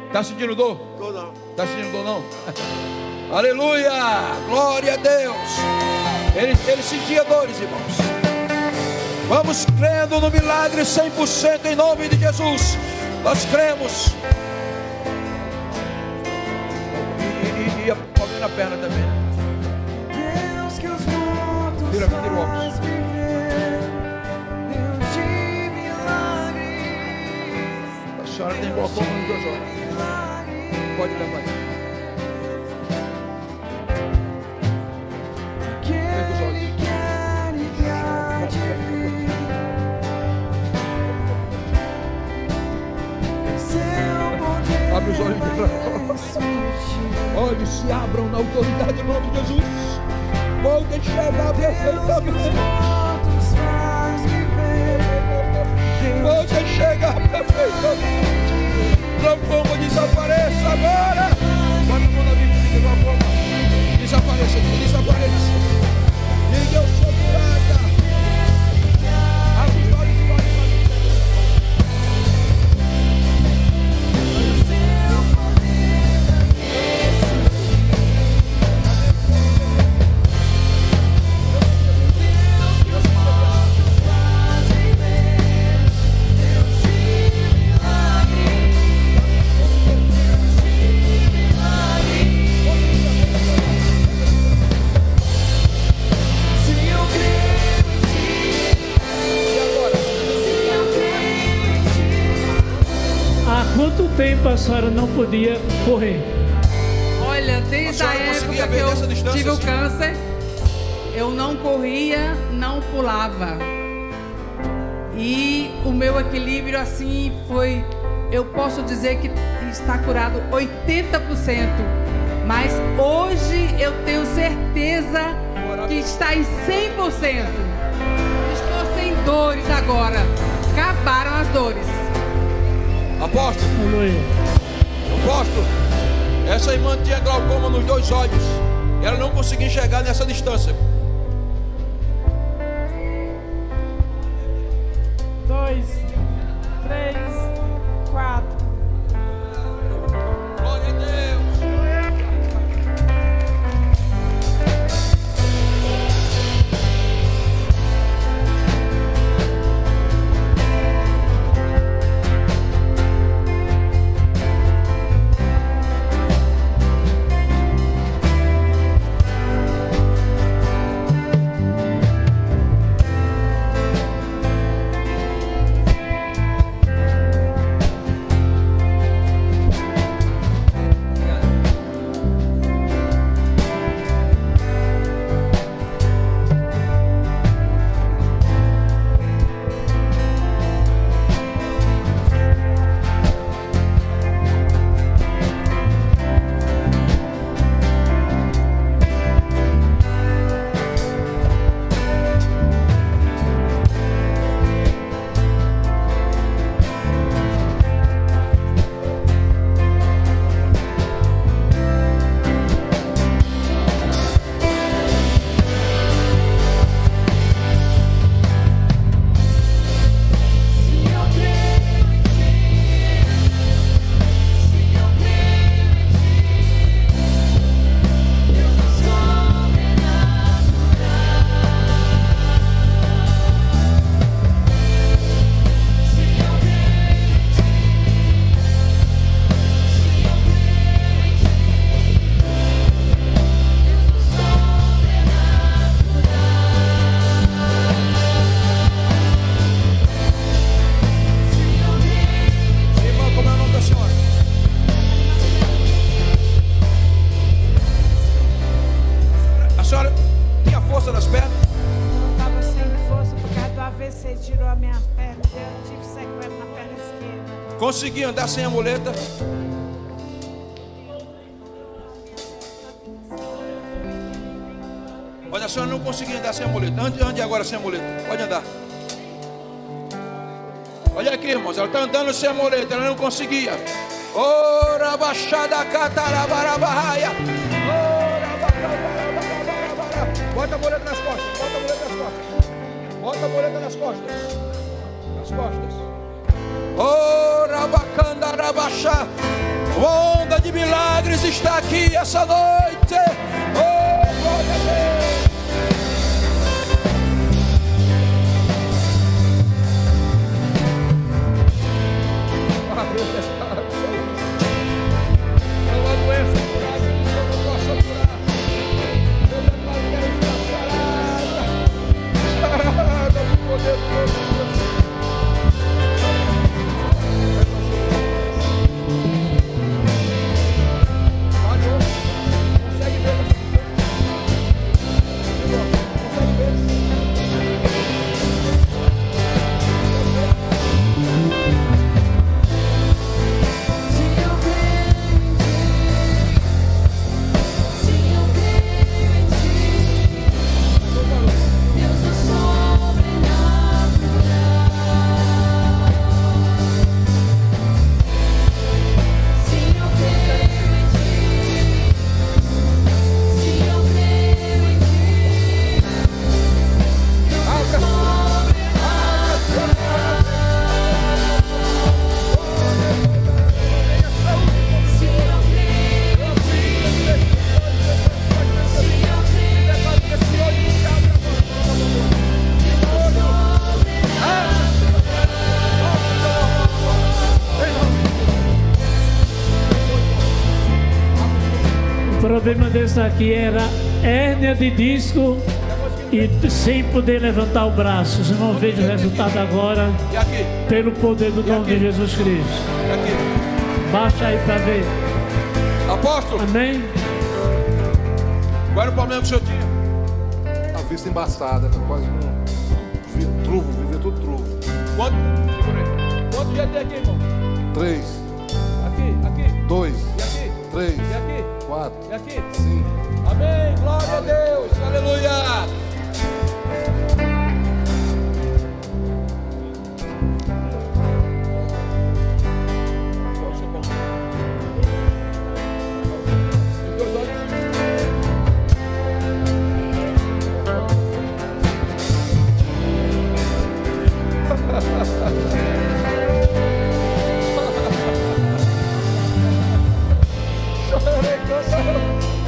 Está sentindo dor? Todo. Está sentindo dor não? Aleluia! Glória a Deus! Ele sentia dores, irmãos. Vamos crendo no milagre 100% em nome de Jesus. Nós cremos. E a na perna também. Deus que os mortos Tira o óculos. faz viver, Deus de milagres, A senhora tem glaucoma nos 2 olhos. Pode levar aí. que Ele quer e que há de vir. Seu poder Abre os olhos de olhos se abram na autoridade do nome de Jesus. Pode enxergar perfeitamente. Pode enxergar perfeitamente. Glaucoma desapareça agora. Bota a mão na Bíblia de glaucoma. Desapareça, desapareça. Ninguém o seu curada. Abre os olhos de olhos. Quanto tempo a senhora não podia correr? Olha, desde A a senhora conseguia época que ver eu dessa distância, tive o assim? câncer, eu não corria, não pulava. E o meu equilíbrio assim foi, eu posso dizer que está curado 80%. Mas hoje eu tenho certeza que está em 100%. Estou sem dores agora. Acabaram as dores. Apóstolo, Aleluia. apóstolo, essa irmã tinha glaucoma nos 2 olhos. Ela não conseguia enxergar nessa distância. 2, 3, 4. Glória a Deus. Consegui andar sem a muleta? Olha, a senhora não conseguia andar sem a muleta. Ande agora sem a muleta. Pode andar. Olha aqui, irmãos. Ela está andando sem a muleta. Ela não conseguia. Ora baixada catarabarabarraia. Bota a muleta nas costas. Bota a muleta nas costas. Bota a muleta nas costas. Nas costas. Ora bacandarabaxá. Uma onda de milagres está aqui essa noite. Oh, glória a Deus. É uma doença curada que eu não posso curar. Eu já falei, sarada do poder do Deus. Consegue ver? O problema desse aqui era hérnia de disco e sem poder levantar o braço. Vocês vão ver o resultado agora E aqui? pelo poder do nome de Jesus Cristo. E aqui? Baixa aí para ver. Apóstolo, Amém? qual era o problema que o senhor tinha? A vista embaçada, né? Quase um truvo, vivia tudo truvo. Quantos dias tem aqui, irmão? 3, Aqui. 2, E aqui? 3, E aqui? 4, E aqui? 5. Amém. Glória a Deus. Aleluia.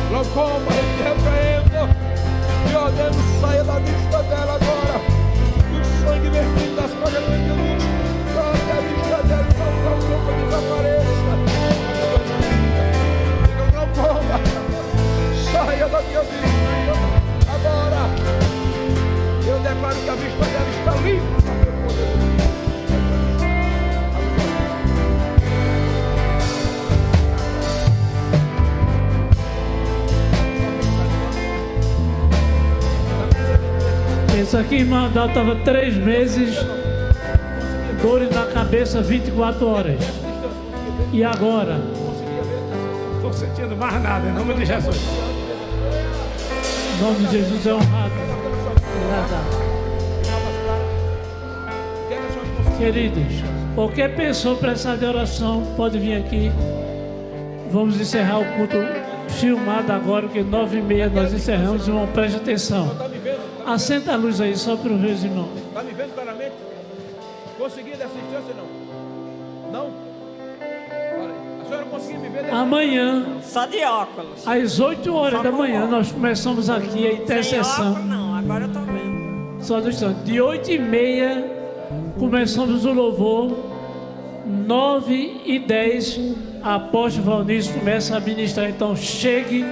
Glaucoma, repreendo. E ó Deus, saia da vista dela agora. E o sangue vertido das costas de Jesus. Saia da vista dela e não glaucoma desapareça. Glaucoma, saia da minha vista. Agora, eu declaro que a vista dela está livre. Isso aqui, irmão, estava 3 meses, dores na cabeça 24 horas. E agora? Estou sentindo mais nada, em nome de Jesus. O nome de Jesus é honrado. Queridos, qualquer pessoa precisar de oração, pode vir aqui. Vamos encerrar o culto filmado agora, porque 9h30 nós encerramos. Irmão, preste atenção. Acenda a luz aí, só para ver os irmãos. Está me vendo claramente? Consegui dessa distância, não? Não? Olha, a senhora conseguiu me ver dessa Amanhã, Só de óculos. às 8 horas Só da com manhã, óculos. nós começamos aqui a Sem intercessão. óculos não, agora eu tô vendo. Só no instante. De 8h30 começamos o louvor. 9h10 a apóstolo Valnice começa a ministrar. Então chegue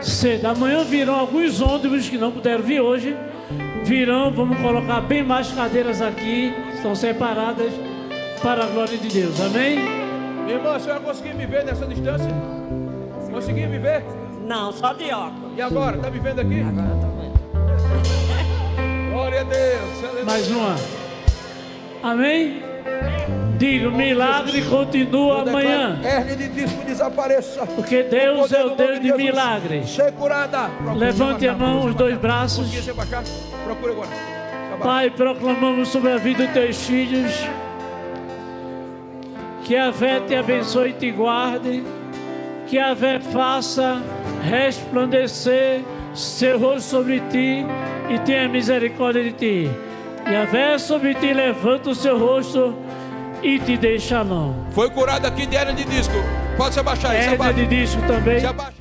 cedo. Amanhã virão alguns ônibus que não puderam vir hoje. Virão, vamos colocar bem mais cadeiras aqui. Estão separadas para a glória de Deus. Amém? Irmã, a senhora conseguiu me ver nessa distância? Conseguiu me ver? Não, só de óculos. E agora? Está me vendo aqui? Agora eu tô vendo. Glória a Deus. Aleluia. Mais uma. Amém? Diga, o milagre continua Eu declaro, amanhã. hérnia de disco desapareça. Porque Deus é o Deus de Jesus. milagres. Ser curada. Procure Levante a baixar, mão, procure os dois baixar. braços. Conseguir você baixar? Procure agora. Abaixa. Pai, proclamamos sobre a vida dos teus filhos. Que a fé te abençoe e te guarde. Que a fé faça resplandecer seu rosto sobre ti e tenha misericórdia de ti. E a fé sobre ti levanta o seu rosto e te deixa não. Foi curado aqui de hérnia de disco. Pode se abaixar aí. Se Hérnia abaixa. de disco também. Se abaixa.